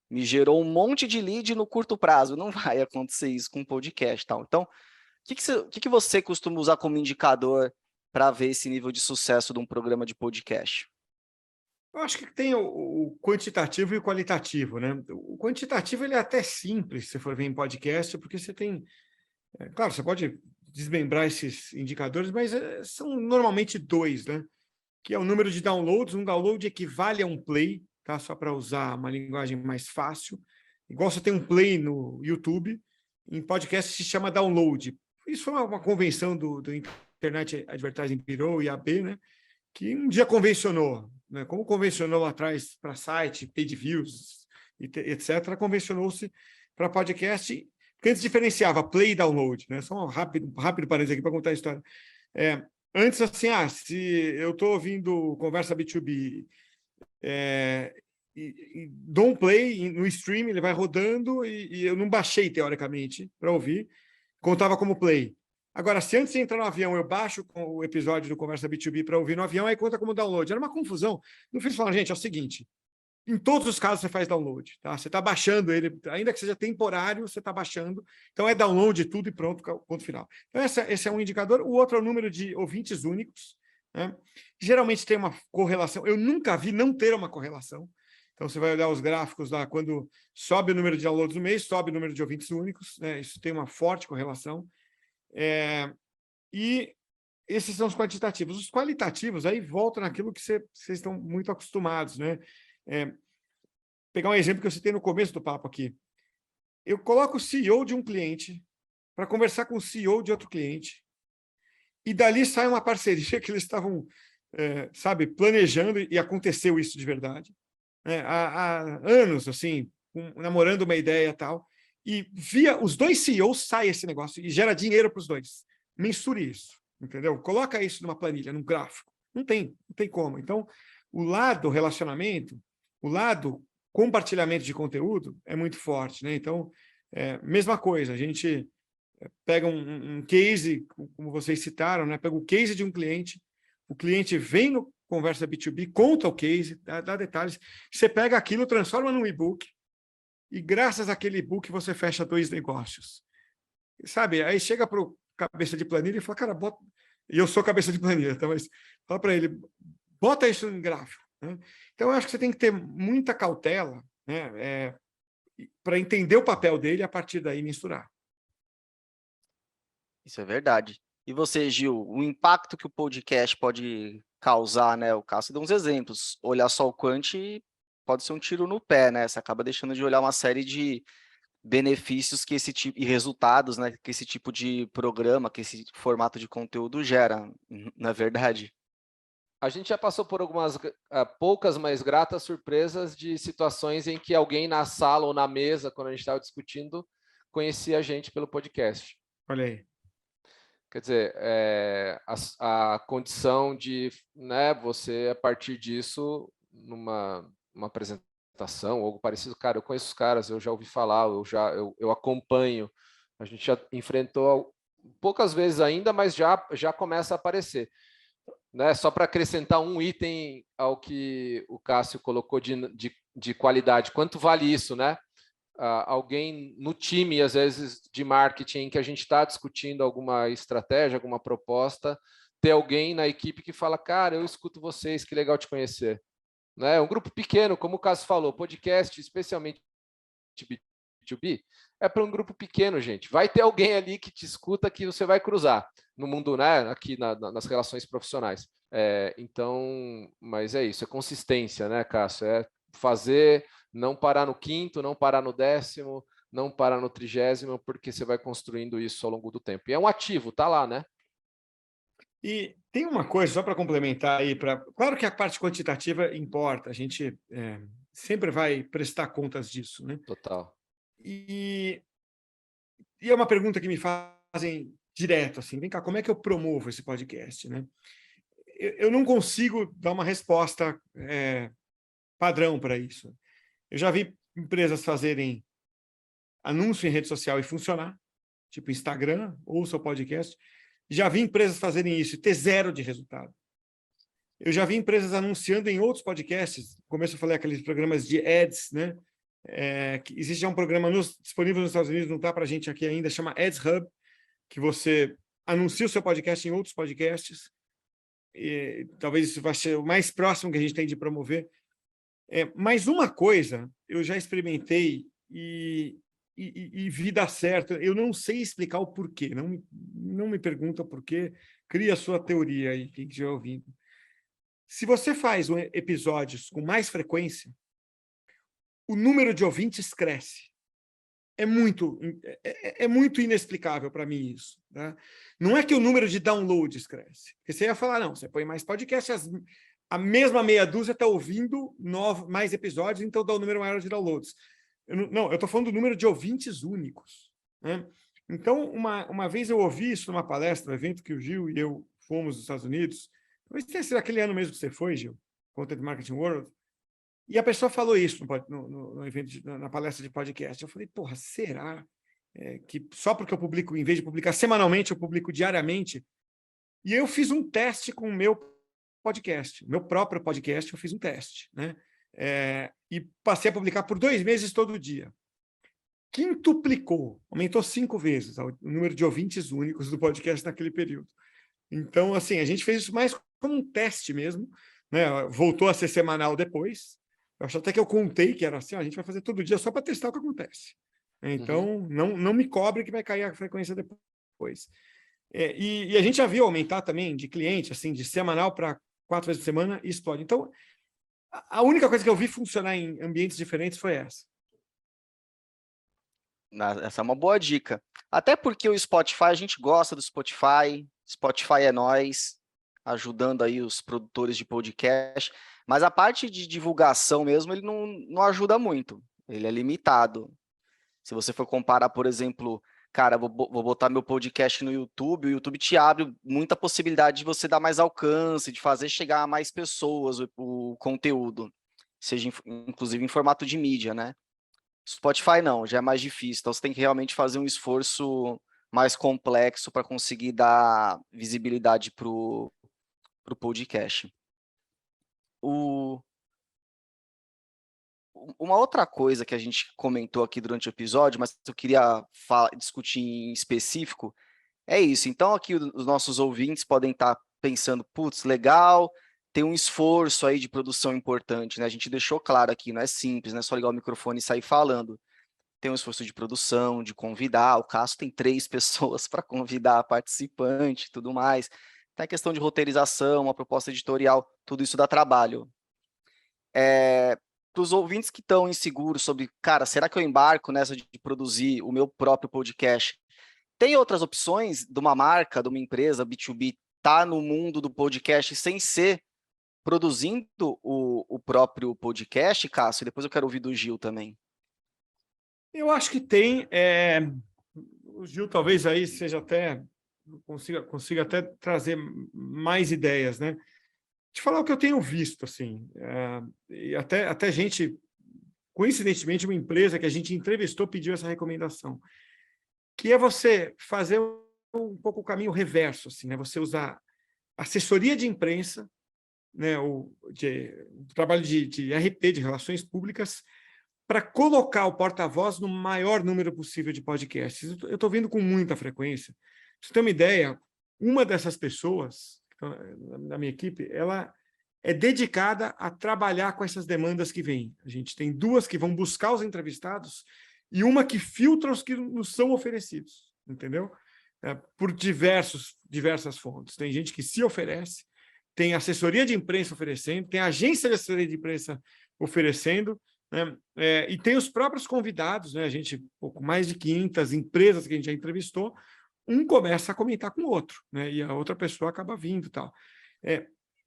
me gerou um monte de lead no curto prazo. Não vai acontecer isso com podcast, tal. Então, o que você costuma usar como indicador para ver esse nível de sucesso de um programa de podcast? eu acho que tem o quantitativo e o qualitativo, né? O quantitativo ele é até simples, se for ver em podcast, porque você tem, claro, você pode desmembrar esses indicadores, mas são normalmente dois, né? Que é o número de downloads. Um download equivale a um play, tá? Só para usar uma linguagem mais fácil. Igual você tem um play no YouTube, em podcast se chama download. Isso foi uma convenção do Internet Advertising Bureau, IAB, né? Que um dia convencionou, né? Como convencionou lá atrás para site, paid views, etc., convencionou-se para podcast, porque antes diferenciava play e download, né? Só um rápido parênteses aqui para contar a história. Antes, assim, se eu estou ouvindo Conversa B2B e dou um play no stream, ele vai rodando e eu não baixei, teoricamente, para ouvir, contava como play. Agora, se antes de entrar no avião eu baixo o episódio do Conversa B2B para ouvir no avião, aí conta como download. Era uma confusão. No fim, falando, gente, é o seguinte, em todos os casos você faz download, tá? Você está baixando ele, ainda que seja temporário, você está baixando. Então é download tudo e pronto, ponto final. Então esse é um indicador. O outro é o número de ouvintes únicos, né? Geralmente tem uma correlação. Eu nunca vi não ter uma correlação. Então você vai olhar os gráficos lá, quando sobe o número de downloads no mês, sobe o número de ouvintes únicos, né? Isso tem uma forte correlação. E esses são os quantitativos. Os qualitativos aí voltam naquilo que vocês estão muito acostumados, né? Pegar um exemplo que eu citei no começo do papo aqui. Eu coloco o CEO de um cliente para conversar com o CEO de outro cliente e dali sai uma parceria que eles estavam, planejando, e aconteceu isso de verdade. Há anos, assim, namorando uma ideia e tal, e via os dois CEOs sai esse negócio e gera dinheiro para os dois. Mensure isso, entendeu? Coloca isso numa planilha, num gráfico. Não tem como. Então, o lado relacionamento, o lado compartilhamento de conteúdo é muito forte, né? Então, mesma coisa, a gente pega um case, como vocês citaram, né? Pega o case de um cliente, o cliente vem no Conversa B2B, conta o case, dá detalhes, você pega aquilo, transforma num e-book, e graças àquele e-book você fecha 2 negócios. Sabe? Aí chega para o cabeça de planilha e fala, cara, bota... E eu sou cabeça de planilha, tá? Mas fala para ele, bota isso em gráfico, né? Então, eu acho que você tem que ter muita cautela, né? Para entender o papel dele e, a partir daí, mensurar. Isso é verdade. E você, Gil, o impacto que o podcast pode causar, né? O Cássio deu uns exemplos. Olhar só o quant pode ser um tiro no pé, né? Você acaba deixando de olhar uma série de benefícios que esse tipo e resultados, né, que esse tipo de programa, que esse formato de conteúdo gera, não é verdade? A gente já passou por algumas poucas, mas gratas surpresas de situações em que alguém na sala ou na mesa, quando a gente estava discutindo, conhecia a gente pelo podcast. Olha aí. Quer dizer, a condição de, né, você, a partir disso, numa apresentação ou algo parecido, cara, eu conheço os caras, eu já ouvi falar, eu acompanho, a gente já enfrentou poucas vezes ainda, mas já começa a aparecer. Né? Só para acrescentar um item ao que o Cássio colocou de qualidade, quanto vale isso, né? alguém no time, às vezes, de marketing, que a gente está discutindo alguma estratégia, alguma proposta, ter alguém na equipe que fala, cara, eu escuto vocês, que legal te conhecer. Né? Um grupo pequeno, como o Cássio falou, podcast, especialmente B2B, é para um grupo pequeno, gente. Vai ter alguém ali que te escuta, que você vai cruzar no mundo, né? Aqui nas relações profissionais. Então, mas é isso, é consistência, né, Cássio? É fazer, não parar no 5º, não parar no 10º, não parar no 30º, porque você vai construindo isso ao longo do tempo. E é um ativo, tá lá, né? E tem uma coisa, só para complementar aí, claro que a parte quantitativa importa, a gente sempre vai prestar contas disso, né? Total. E é uma pergunta que me fazem direto, assim, vem cá, como é que eu promovo esse podcast, né? Eu não consigo dar uma resposta padrão para isso. Eu já vi empresas fazerem anúncio em rede social e funcionar, tipo Instagram ou seu podcast. Já vi empresas fazerem isso e ter 0 de resultado. Eu já vi empresas anunciando em outros podcasts, no começo eu falei aqueles programas de ads, né? Que existe já um programa disponível nos Estados Unidos, não está para a gente aqui ainda, chama Ads Hub, que você anuncia o seu podcast em outros podcasts. E talvez isso vai ser o mais próximo que a gente tem de promover. Mas uma coisa eu já experimentei e vi dar certo. Eu não sei explicar o porquê, não me pergunta o porquê, cria a sua teoria aí, quem estiver ouvindo. Se você faz episódios com mais frequência, o número de ouvintes cresce. É muito inexplicável para mim isso. Tá? Não é que o número de downloads cresce. Porque você ia falar, não, você põe mais podcasts, a mesma meia dúzia está ouvindo mais episódios, então dá um número maior de downloads. Eu estou falando do número de ouvintes únicos. Né? Então, uma vez eu ouvi isso numa palestra, um evento que o Gil e eu fomos nos Estados Unidos, talvez tenha sido aquele ano mesmo que você foi, Gil, Content Marketing World, e a pessoa falou isso no evento, na palestra de podcast. Eu falei, porra, será que só porque eu publico, em vez de publicar semanalmente, eu publico diariamente? E eu fiz um teste com o meu podcast, meu próprio podcast, eu fiz um teste, né? E passei a publicar por 2 meses todo dia. Quintuplicou, aumentou 5 vezes o número de ouvintes únicos do podcast naquele período. Então, assim, a gente fez isso mais como um teste mesmo, né? Voltou a ser semanal depois. Eu acho até que eu contei que era assim, a gente vai fazer todo dia só para testar o que acontece. Então, não me cobre que vai cair a frequência depois. E a gente já viu aumentar também de cliente, assim, de semanal para 4 vezes por semana, e explode. Então, a única coisa que eu vi funcionar em ambientes diferentes foi essa. Essa é uma boa dica. Até porque o Spotify, a gente gosta do Spotify, Spotify é nós, ajudando aí os produtores de podcast, mas a parte de divulgação mesmo, ele não ajuda muito, ele é limitado. Se você for comparar, por exemplo, cara, vou botar meu podcast no YouTube, o YouTube te abre muita possibilidade de você dar mais alcance, de fazer chegar a mais pessoas o conteúdo, seja inclusive em formato de mídia, né? Spotify não, já é mais difícil, então você tem que realmente fazer um esforço mais complexo para conseguir dar visibilidade para o podcast. Uma outra coisa que a gente comentou aqui durante o episódio, mas eu queria discutir em específico, é isso. Então, aqui os nossos ouvintes podem estar pensando, putz, legal, tem um esforço aí de produção importante, né? A gente deixou claro aqui, não é simples, não é só ligar o microfone e sair falando. Tem um esforço de produção, de convidar, o Cássio tem 3 pessoas para convidar participante e tudo mais. Tem a questão de roteirização, uma proposta editorial, tudo isso dá trabalho. Para os ouvintes que estão inseguros sobre, cara, será que eu embarco nessa de produzir o meu próprio podcast? Tem outras opções de uma marca, de uma empresa, B2B, tá no mundo do podcast sem ser produzindo o próprio podcast, Cássio? Depois eu quero ouvir do Gil também. Eu acho que tem. O Gil talvez aí seja até consiga até trazer mais ideias, né? Te falar o que eu tenho visto, assim, e até gente, coincidentemente, uma empresa que a gente entrevistou pediu essa recomendação, que é você fazer um pouco o caminho reverso, assim, né? Você usar assessoria de imprensa, né? O trabalho de RP, de relações públicas, para colocar o porta-voz no maior número possível de podcasts. Eu estou vendo com muita frequência. Pra você ter uma ideia, uma dessas pessoas, na minha equipe, ela é dedicada a trabalhar com essas demandas que vêm. A gente tem 2 que vão buscar os entrevistados e uma que filtra os que nos são oferecidos, entendeu? Por diversas fontes. Tem gente que se oferece, tem assessoria de imprensa oferecendo, tem agência de assessoria de imprensa oferecendo, né? E tem os próprios convidados, né? A gente, pouco mais de 500 empresas que a gente já entrevistou, um começa a comentar com o outro, né? E a outra pessoa acaba vindo e tal.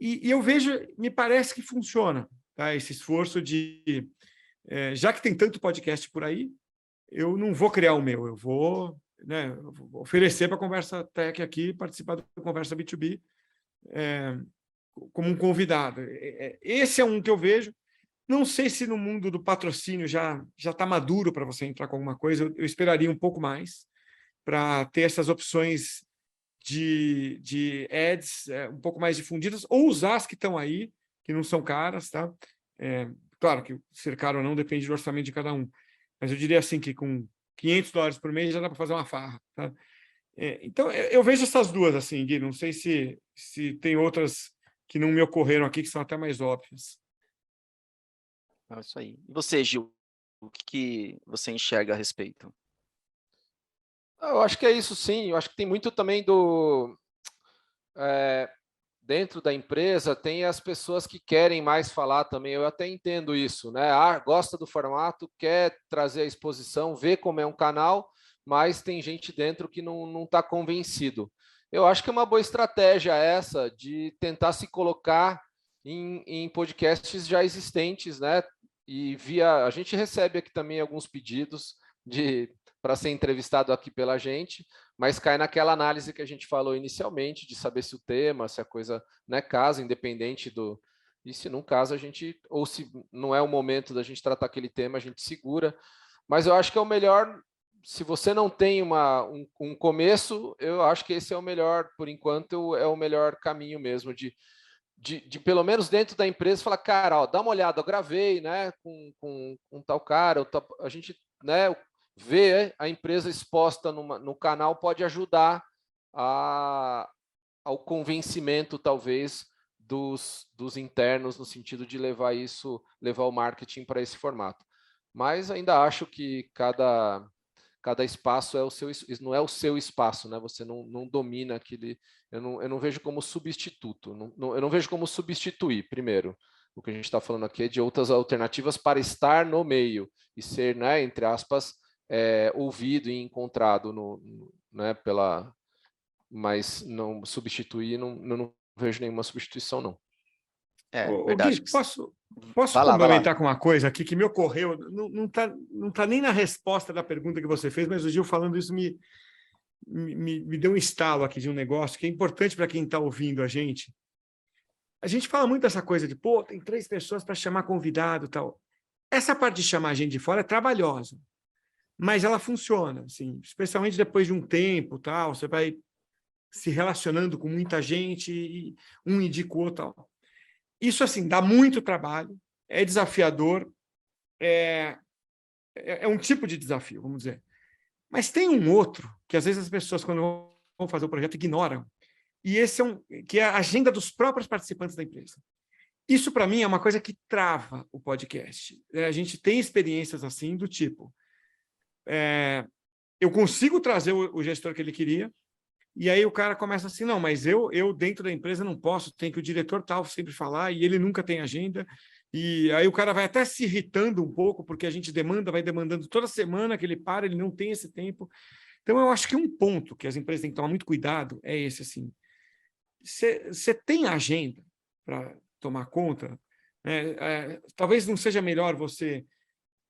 E eu vejo, me parece que funciona, tá? Esse esforço de, já que tem tanto podcast por aí, eu não vou criar o meu, eu vou, né, oferecer para a Conversa Tech aqui, participar da Conversa B2B, como um convidado. Esse é um que eu vejo. Não sei se no mundo do patrocínio já está maduro para você entrar com alguma coisa, eu esperaria um pouco mais para ter essas opções de ads um pouco mais difundidas, ou usar as que estão aí, que não são caras, tá? Claro que ser caro ou não depende do orçamento de cada um, mas eu diria assim que com $500 por mês já dá para fazer uma farra, tá? Então, eu vejo essas 2 assim, Gui, não sei se tem outras que não me ocorreram aqui, que são até mais óbvias. É isso aí. E você, Gil, o que você enxerga a respeito? Eu acho que é isso, sim. Eu acho que tem muito também dentro da empresa, tem as pessoas que querem mais falar também. Eu até entendo isso, né? Gosta do formato, quer trazer a exposição, vê como é um canal, mas tem gente dentro que não está convencido. Eu acho que é uma boa estratégia essa de tentar se colocar em podcasts já existentes, né? E a gente recebe aqui também alguns pedidos para ser entrevistado aqui pela gente, mas cai naquela análise que a gente falou inicialmente, de saber se o tema, se a coisa, né, casa, independente do... E se não casa, a gente... Ou se não é o momento da gente tratar aquele tema, a gente segura. Mas eu acho que é o melhor... Se você não tem um começo, eu acho que esse é o melhor, por enquanto, é o melhor caminho mesmo, de pelo menos dentro da empresa, falar, cara, ó, dá uma olhada, eu gravei, né, com tal cara, a gente, né, ver a empresa exposta no canal pode ajudar ao convencimento, talvez, dos internos, no sentido de levar o marketing para esse formato. Mas ainda acho que cada espaço não é o seu espaço, né? Você não domina aquele... Eu não vejo como substituto, eu não vejo como substituir, primeiro. O que a gente está falando aqui é de outras alternativas para estar no meio e ser, né, entre aspas, ouvido e encontrado né, mas não substituir, não vejo nenhuma substituição, não. Verdade. Gui, posso Vai lá. complementar com uma coisa aqui que me ocorreu? Não tá nem na resposta da pergunta que você fez, mas o Gil falando isso me deu um estalo aqui de um negócio que é importante para quem está ouvindo a gente. A gente fala muito dessa coisa de, pô, tem 3 pessoas para chamar convidado e tal. Essa parte de chamar gente de fora é trabalhosa, mas ela funciona, assim, especialmente depois de um tempo, tal, você vai se relacionando com muita gente e um indica o outro, tal. Isso, assim, dá muito trabalho, é desafiador, é um tipo de desafio, vamos dizer. Mas tem um outro que, às vezes, as pessoas, quando vão fazer o projeto, ignoram, e esse que é a agenda dos próprios participantes da empresa. Isso, para mim, é uma coisa que trava o podcast. A gente tem experiências assim, do tipo... eu consigo trazer o gestor que ele queria, e aí o cara começa assim, não, mas eu dentro da empresa não posso, tem que o diretor tal sempre falar, e ele nunca tem agenda, e aí o cara vai até se irritando um pouco, porque a gente vai demandando toda semana que ele para, ele não tem esse tempo. Então, eu acho que um ponto que as empresas têm que tomar muito cuidado é esse, assim, você tem agenda para tomar conta, né? Talvez não seja melhor você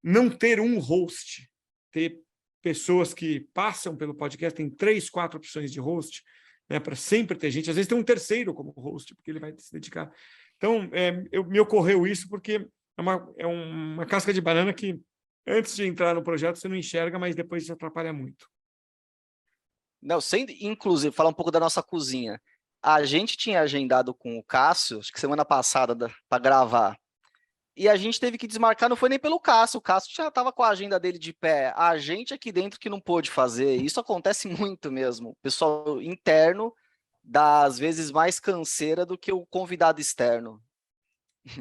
não ter um host, ter pessoas que passam pelo podcast, tem 3, 4 opções de host, né, para sempre ter gente. Às vezes tem um terceiro como host, porque ele vai se dedicar. Então, me ocorreu isso porque é uma casca de banana que, antes de entrar no projeto, você não enxerga, mas depois isso atrapalha muito. Não, inclusive, falar um pouco da nossa cozinha. A gente tinha agendado com o Cássio, acho que semana passada, para gravar. E a gente teve que desmarcar, não foi nem pelo Cássio. O Cássio já estava com a agenda dele de pé. A gente aqui dentro que não pôde fazer. Isso acontece muito mesmo. O pessoal interno dá, às vezes, mais canseira do que o convidado externo.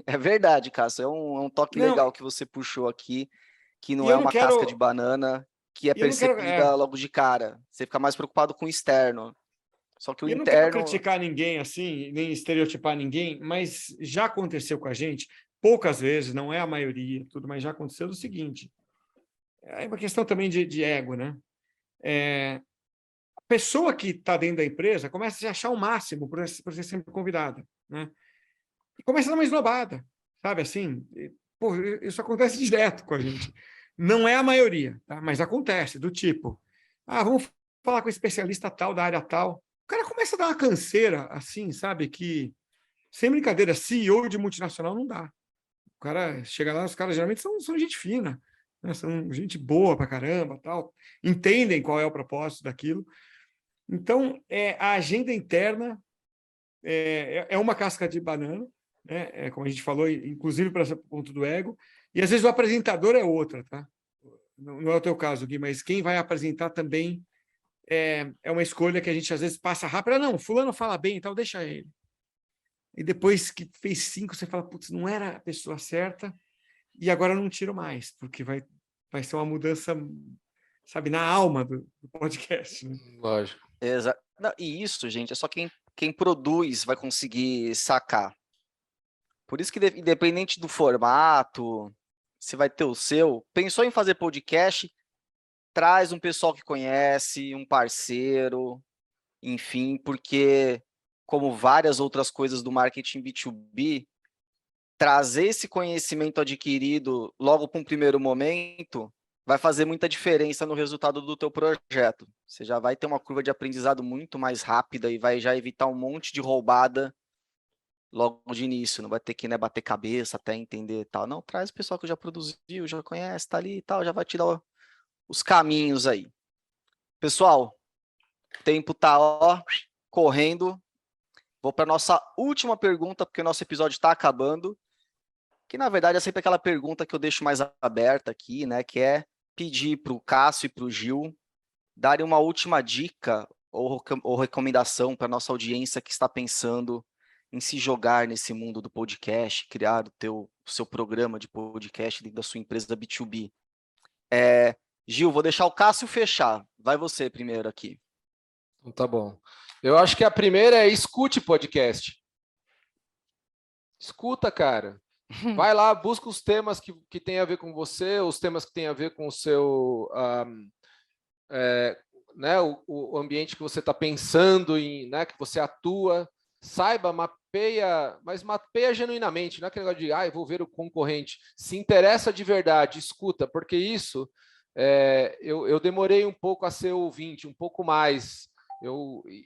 É verdade, Cássio. É um toque Não, legal que você puxou aqui, que e não é eu não uma casca de quero. banana que é E eu não quero. percebida logo de cara. Você fica mais preocupado com o externo. Só que o E eu não quero interno... criticar ninguém assim, nem estereotipar ninguém, mas já aconteceu com a gente, poucas vezes, não é a maioria, tudo, mas já aconteceu o seguinte: é uma questão também de ego, né? A pessoa que está dentro da empresa começa a se achar o máximo por ser sempre convidada, né? E começa a dar uma esnobada, sabe assim? Pô, isso acontece direto com a gente. Não é a maioria, tá? Mas acontece, do tipo, vamos falar com o especialista tal, da área tal. O cara começa a dar uma canseira, assim, sabe? Que, sem brincadeira, CEO de multinacional não dá. O cara chega lá, os caras geralmente são gente fina, né? São gente boa pra caramba, tal. Entendem qual é o propósito daquilo. Então, a agenda interna é uma casca de banana, né? Como a gente falou, inclusive para esse ponto do ego, e às vezes o apresentador é outra, tá? Não é o teu caso, Gui, mas quem vai apresentar também é uma escolha que a gente às vezes passa rápido. Não, fulano fala bem e tal, deixa ele. E depois que fez 5, você fala, putz, não era a pessoa certa, e agora eu não tiro mais, porque vai ser uma mudança, sabe, na alma do podcast, né? Lógico. Não, e isso, gente, é só quem produz vai conseguir sacar. Por isso que, independente do formato, você vai ter o seu. Pensou em fazer podcast? Traz um pessoal que conhece, um parceiro, enfim, porque, como várias outras coisas do marketing B2B, trazer esse conhecimento adquirido logo para um primeiro momento vai fazer muita diferença no resultado do teu projeto. Você já vai ter uma curva de aprendizado muito mais rápida e vai já evitar um monte de roubada logo de início. Não vai ter que, né, bater cabeça até entender e tal. Não, traz o pessoal que já produziu, já conhece, tá ali e tal, já vai te dar os caminhos aí. Pessoal, o tempo tá correndo. Vou para nossa última pergunta, porque o nosso episódio está acabando. Que, na verdade, é sempre aquela pergunta que eu deixo mais aberta aqui, né? Que é pedir para o Cássio e para o Gil darem uma última dica ou recomendação para a nossa audiência que está pensando em se jogar nesse mundo do podcast, criar o seu programa de podcast dentro da sua empresa B2B. Gil, vou deixar o Cássio fechar. Vai você primeiro aqui. Então, tá bom. Eu acho que a primeira é escute podcast. Escuta, cara. Vai lá, busca os temas que tem a ver com você, os temas que tem a ver com o seu... né, o ambiente que você está pensando em, né, que você atua, saiba, mapeia, mas mapeia genuinamente, não é aquele negócio de, eu vou ver o concorrente. Se interessa de verdade, escuta, porque isso, eu demorei um pouco a ser ouvinte, um pouco mais,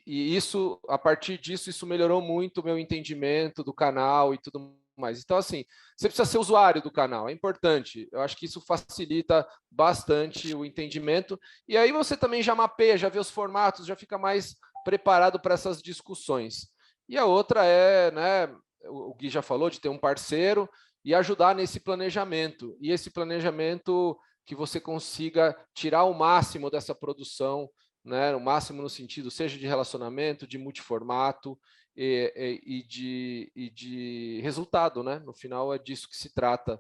e isso, a partir disso, isso melhorou muito o meu entendimento do canal e tudo mais. Então, assim, você precisa ser usuário do canal, é importante. Eu acho que isso facilita bastante o entendimento. E aí você também já mapeia, já vê os formatos, já fica mais preparado para essas discussões. E a outra é, né, o Gui já falou, de ter um parceiro e ajudar nesse planejamento. E esse planejamento que você consiga tirar o máximo dessa produção, né, o máximo no sentido, seja de relacionamento, de multiformato, e de resultado, né? No final é disso que se trata,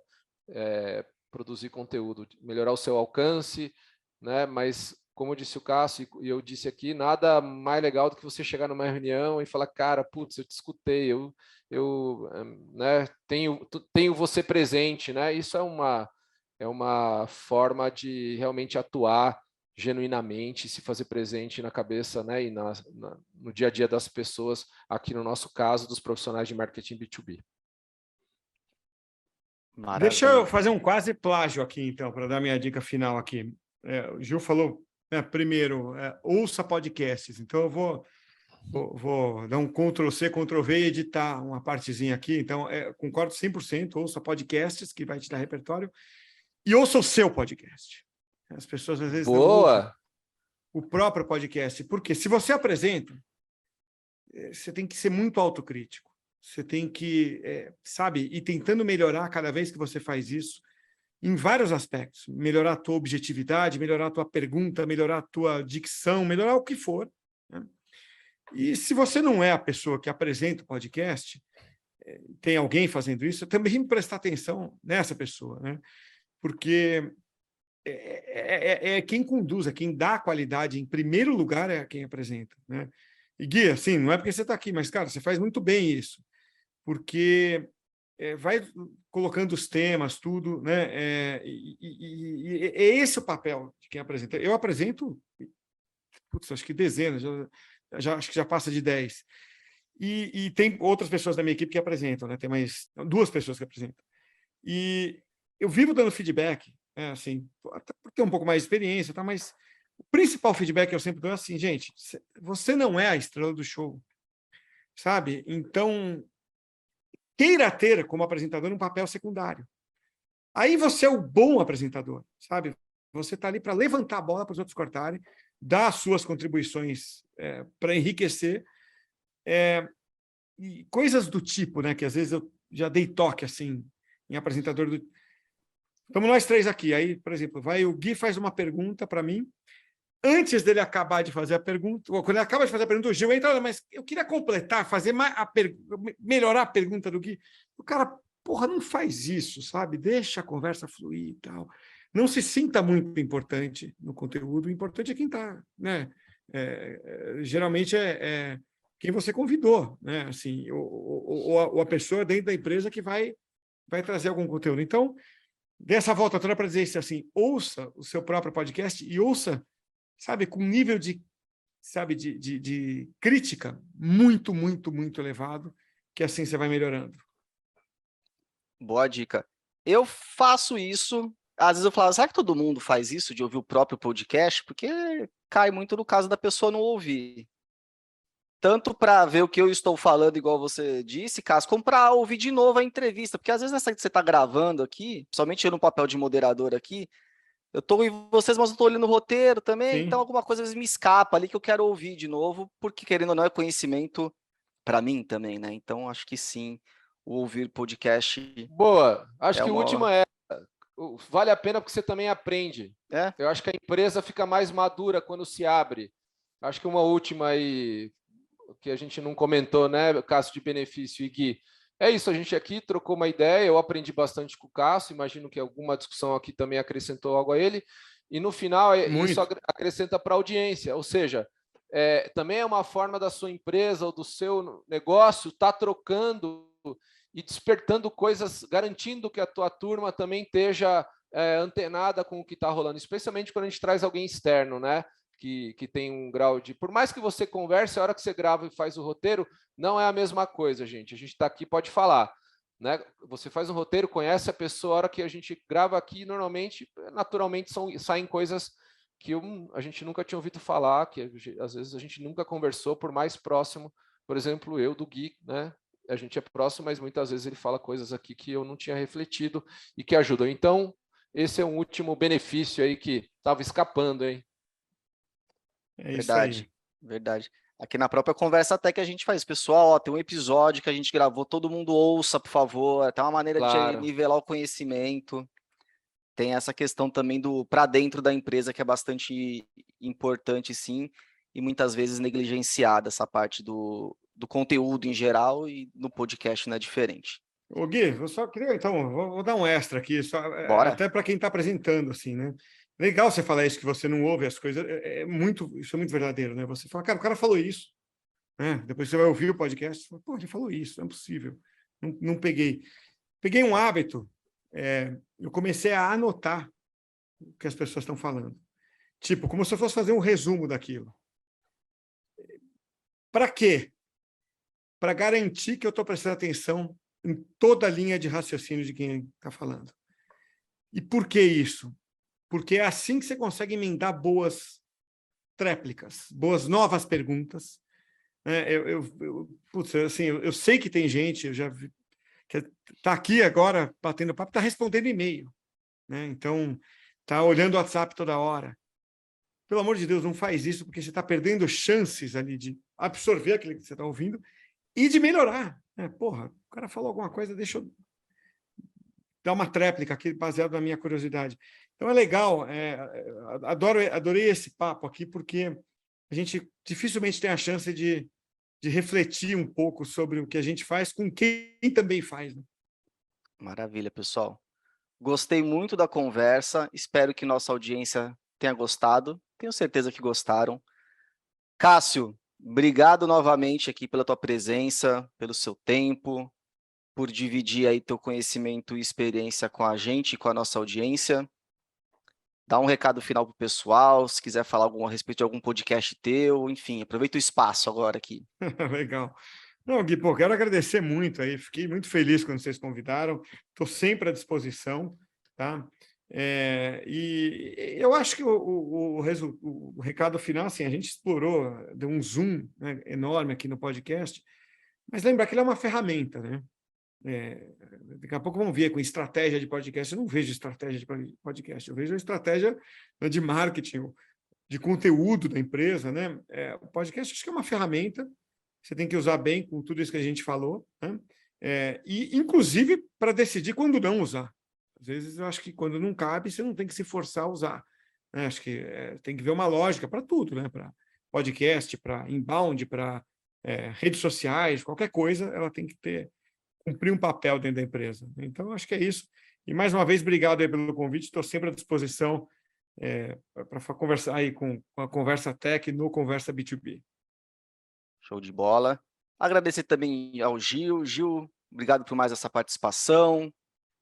produzir conteúdo, melhorar o seu alcance, né? Mas, como disse o Cássio e eu disse aqui, nada mais legal do que você chegar numa reunião e falar, cara, putz, eu te escutei, né, tenho você presente, né? Isso é uma forma de realmente atuar genuinamente, se fazer presente na cabeça, né, e no dia a dia das pessoas, aqui no nosso caso, dos profissionais de marketing B2B. Maravilha. Deixa eu fazer um quase plágio aqui, então, para dar minha dica final aqui. O Gil falou, primeiro, ouça podcasts. Então, eu vou dar um Ctrl+C, Ctrl+V e editar uma partezinha aqui. Então, concordo 100%, ouça podcasts, que vai te dar repertório, e ouça o seu podcast. As pessoas, às vezes, não ouvem o próprio podcast, porque se você apresenta, você tem que ser muito autocrítico. Você tem que, sabe, ir tentando melhorar cada vez que você faz isso, em vários aspectos. Melhorar a tua objetividade, melhorar a tua pergunta, melhorar a tua dicção, melhorar o que for, né? E se você não é a pessoa que apresenta o podcast, tem alguém fazendo isso, também prestar atenção nessa pessoa, né? Porque é quem conduz, é quem dá a qualidade, em primeiro lugar, é quem apresenta, né? E Gui, assim, não é porque você está aqui, mas, cara, você faz muito bem isso, porque vai colocando os temas, tudo, né? E é esse o papel de quem apresenta. Eu apresento, putz, acho que dezenas, acho que já passa de 10. E tem outras pessoas da minha equipe que apresentam, né? Tem mais 2 pessoas que apresentam. E eu vivo dando feedback, né? Assim, até por ter um pouco mais de experiência, tá? Mas o principal feedback que eu sempre dou é assim, gente, você não é a estrela do show, sabe? Então, queira ter como apresentador um papel secundário. Aí você é o bom apresentador, sabe? Você está ali para levantar a bola para os outros cortarem, dar as suas contribuições para enriquecer, e coisas do tipo, né? Que às vezes eu já dei toque assim em apresentador do. Estamos nós 3 aqui. Aí, por exemplo, o Gui faz uma pergunta para mim. Antes dele acabar de fazer a pergunta, ou quando ele acaba de fazer a pergunta, o Gil entra, mas eu queria completar, fazer melhorar a pergunta do Gui. O cara, porra, não faz isso, sabe? Deixa a conversa fluir e tal. Não se sinta muito importante no conteúdo, o importante é quem está, né? Geralmente é quem você convidou, né? Assim, ou a pessoa dentro da empresa que vai trazer algum conteúdo. Então, dessa volta toda para dizer isso assim, ouça o seu próprio podcast e ouça, sabe, com um nível de, sabe, de crítica muito, muito, muito elevado, que assim você vai melhorando. Boa dica. Eu faço isso, às vezes eu falo, será que todo mundo faz isso, de ouvir o próprio podcast? Porque cai muito no caso da pessoa não ouvir. Tanto para ver o que eu estou falando, igual você disse, Cássio, como para ouvir de novo a entrevista. Porque às vezes nessa que você está gravando aqui, principalmente eu no papel de moderador aqui, eu estou em vocês, mas eu estou olhando o roteiro também, então Sim. alguma coisa às vezes me escapa ali que eu quero ouvir de novo, porque querendo ou não é conhecimento para mim também, né? Então acho que sim, o ouvir podcast Boa. Acho é que o último uma. vale a pena porque você também aprende. É? Eu acho que a empresa fica mais madura quando se abre. Acho que uma última aí, que a gente não comentou, né, Cássio, de benefício e Gui. É isso, a gente aqui trocou uma ideia, eu aprendi bastante com o Cássio, imagino que alguma discussão aqui também acrescentou algo a ele, e no final isso Muito. acrescenta para a audiência, ou seja, também é uma forma da sua empresa ou do seu negócio estar trocando e despertando coisas, garantindo que a tua turma também esteja antenada com o que está rolando, especialmente quando a gente traz alguém externo, né? Que tem um grau de... Por mais que você converse, a hora que você grava e faz o roteiro, não é a mesma coisa, gente. A gente está aqui, pode falar, né? Você faz um roteiro, conhece a pessoa, a hora que a gente grava aqui, normalmente, naturalmente, saem coisas que a gente nunca tinha ouvido falar, que às vezes a gente nunca conversou, por mais próximo, por exemplo, eu do Gui, né? A gente é próximo, mas muitas vezes ele fala coisas aqui que eu não tinha refletido e que ajudam. Então, esse é um último benefício aí que estava escapando, hein? É isso aí. Verdade, verdade. Aqui na própria conversa até que a gente faz, pessoal, ó, tem um episódio que a gente gravou, todo mundo ouça, por favor. Tem uma maneira de Claro. nivelar o conhecimento. Tem essa questão também do para dentro da empresa que é bastante importante, sim, e muitas vezes negligenciada essa parte do conteúdo em geral, e no podcast não é diferente. Ô, Gui, eu só queria, então, vou dar um extra aqui, Bora. até para quem está apresentando, assim, né? Legal você falar isso, que você não ouve as coisas, isso é muito verdadeiro, né? Você fala, cara, o cara falou isso, né? Depois você vai ouvir o podcast, você fala, pô, ele falou isso, não é possível. Não peguei. Peguei um hábito, eu comecei a anotar o que as pessoas estão falando. Tipo, como se eu fosse fazer um resumo daquilo. Para quê? Para garantir que eu estou prestando atenção em toda a linha de raciocínio de quem está falando. E por que isso? Porque é assim que você consegue emendar boas tréplicas, boas novas perguntas. Eu sei que tem gente, eu já vi, que está aqui agora batendo papo, está respondendo e-mail, né? Então, está olhando o WhatsApp toda hora. Pelo amor de Deus, não faz isso, porque você está perdendo chances ali de absorver aquilo que você está ouvindo e de melhorar. Porra, o cara falou alguma coisa, deixa eu dar uma tréplica aqui, baseado na minha curiosidade. Então é legal, adorei esse papo aqui, porque a gente dificilmente tem a chance de refletir um pouco sobre o que a gente faz com quem também faz. Né? Maravilha, pessoal. Gostei muito da conversa, espero que nossa audiência tenha gostado, tenho certeza que gostaram. Cássio, obrigado novamente aqui pela tua presença, pelo seu tempo, por dividir aí teu conhecimento e experiência com a gente e com a nossa audiência. Dá um recado final para o pessoal, se quiser falar a respeito de algum podcast teu, enfim, aproveita o espaço agora aqui. Legal. Não, Gui, quero agradecer muito aí, fiquei muito feliz quando vocês convidaram, estou sempre à disposição, tá? E eu acho que o recado final, assim, a gente explorou, deu um zoom, né, enorme aqui no podcast, mas lembrar que ele é uma ferramenta, né? Daqui a pouco vamos ver com estratégia de podcast. Eu não vejo estratégia de podcast, eu vejo a estratégia de marketing, de conteúdo da empresa, né? O podcast acho que é uma ferramenta, você tem que usar bem com tudo isso que a gente falou, né? E inclusive para decidir quando não usar. Às vezes eu acho que quando não cabe, você não tem que se forçar a usar. Né? Acho que tem que ver uma lógica para tudo, né? Para podcast, para inbound, para redes sociais, qualquer coisa, ela tem que cumprir um papel dentro da empresa. Então, acho que é isso. E, mais uma vez, obrigado aí pelo convite. Estou sempre à disposição para conversar aí com a Conversa Tech no Conversa B2B. Show de bola. Agradecer também ao Gil. Gil, obrigado por mais essa participação,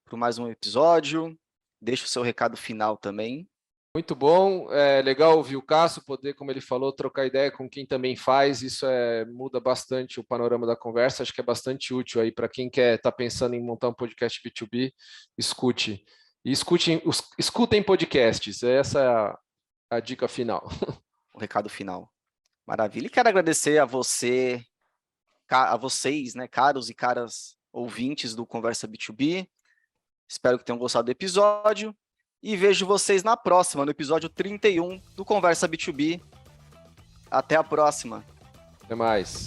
por mais um episódio. Deixa o seu recado final também. Muito bom, é legal ouvir o Cássio, poder, como ele falou, trocar ideia com quem também faz, isso muda bastante o panorama da conversa, acho que é bastante útil aí para quem estar pensando em montar um podcast B2B, escute. E escutem podcasts, essa é a dica final. O recado final. Maravilha. E quero agradecer a vocês, né, caros e caras ouvintes do Conversa B2B. Espero que tenham gostado do episódio. E vejo vocês na próxima, no episódio 31 do Conversa B2B. Até a próxima. Até mais.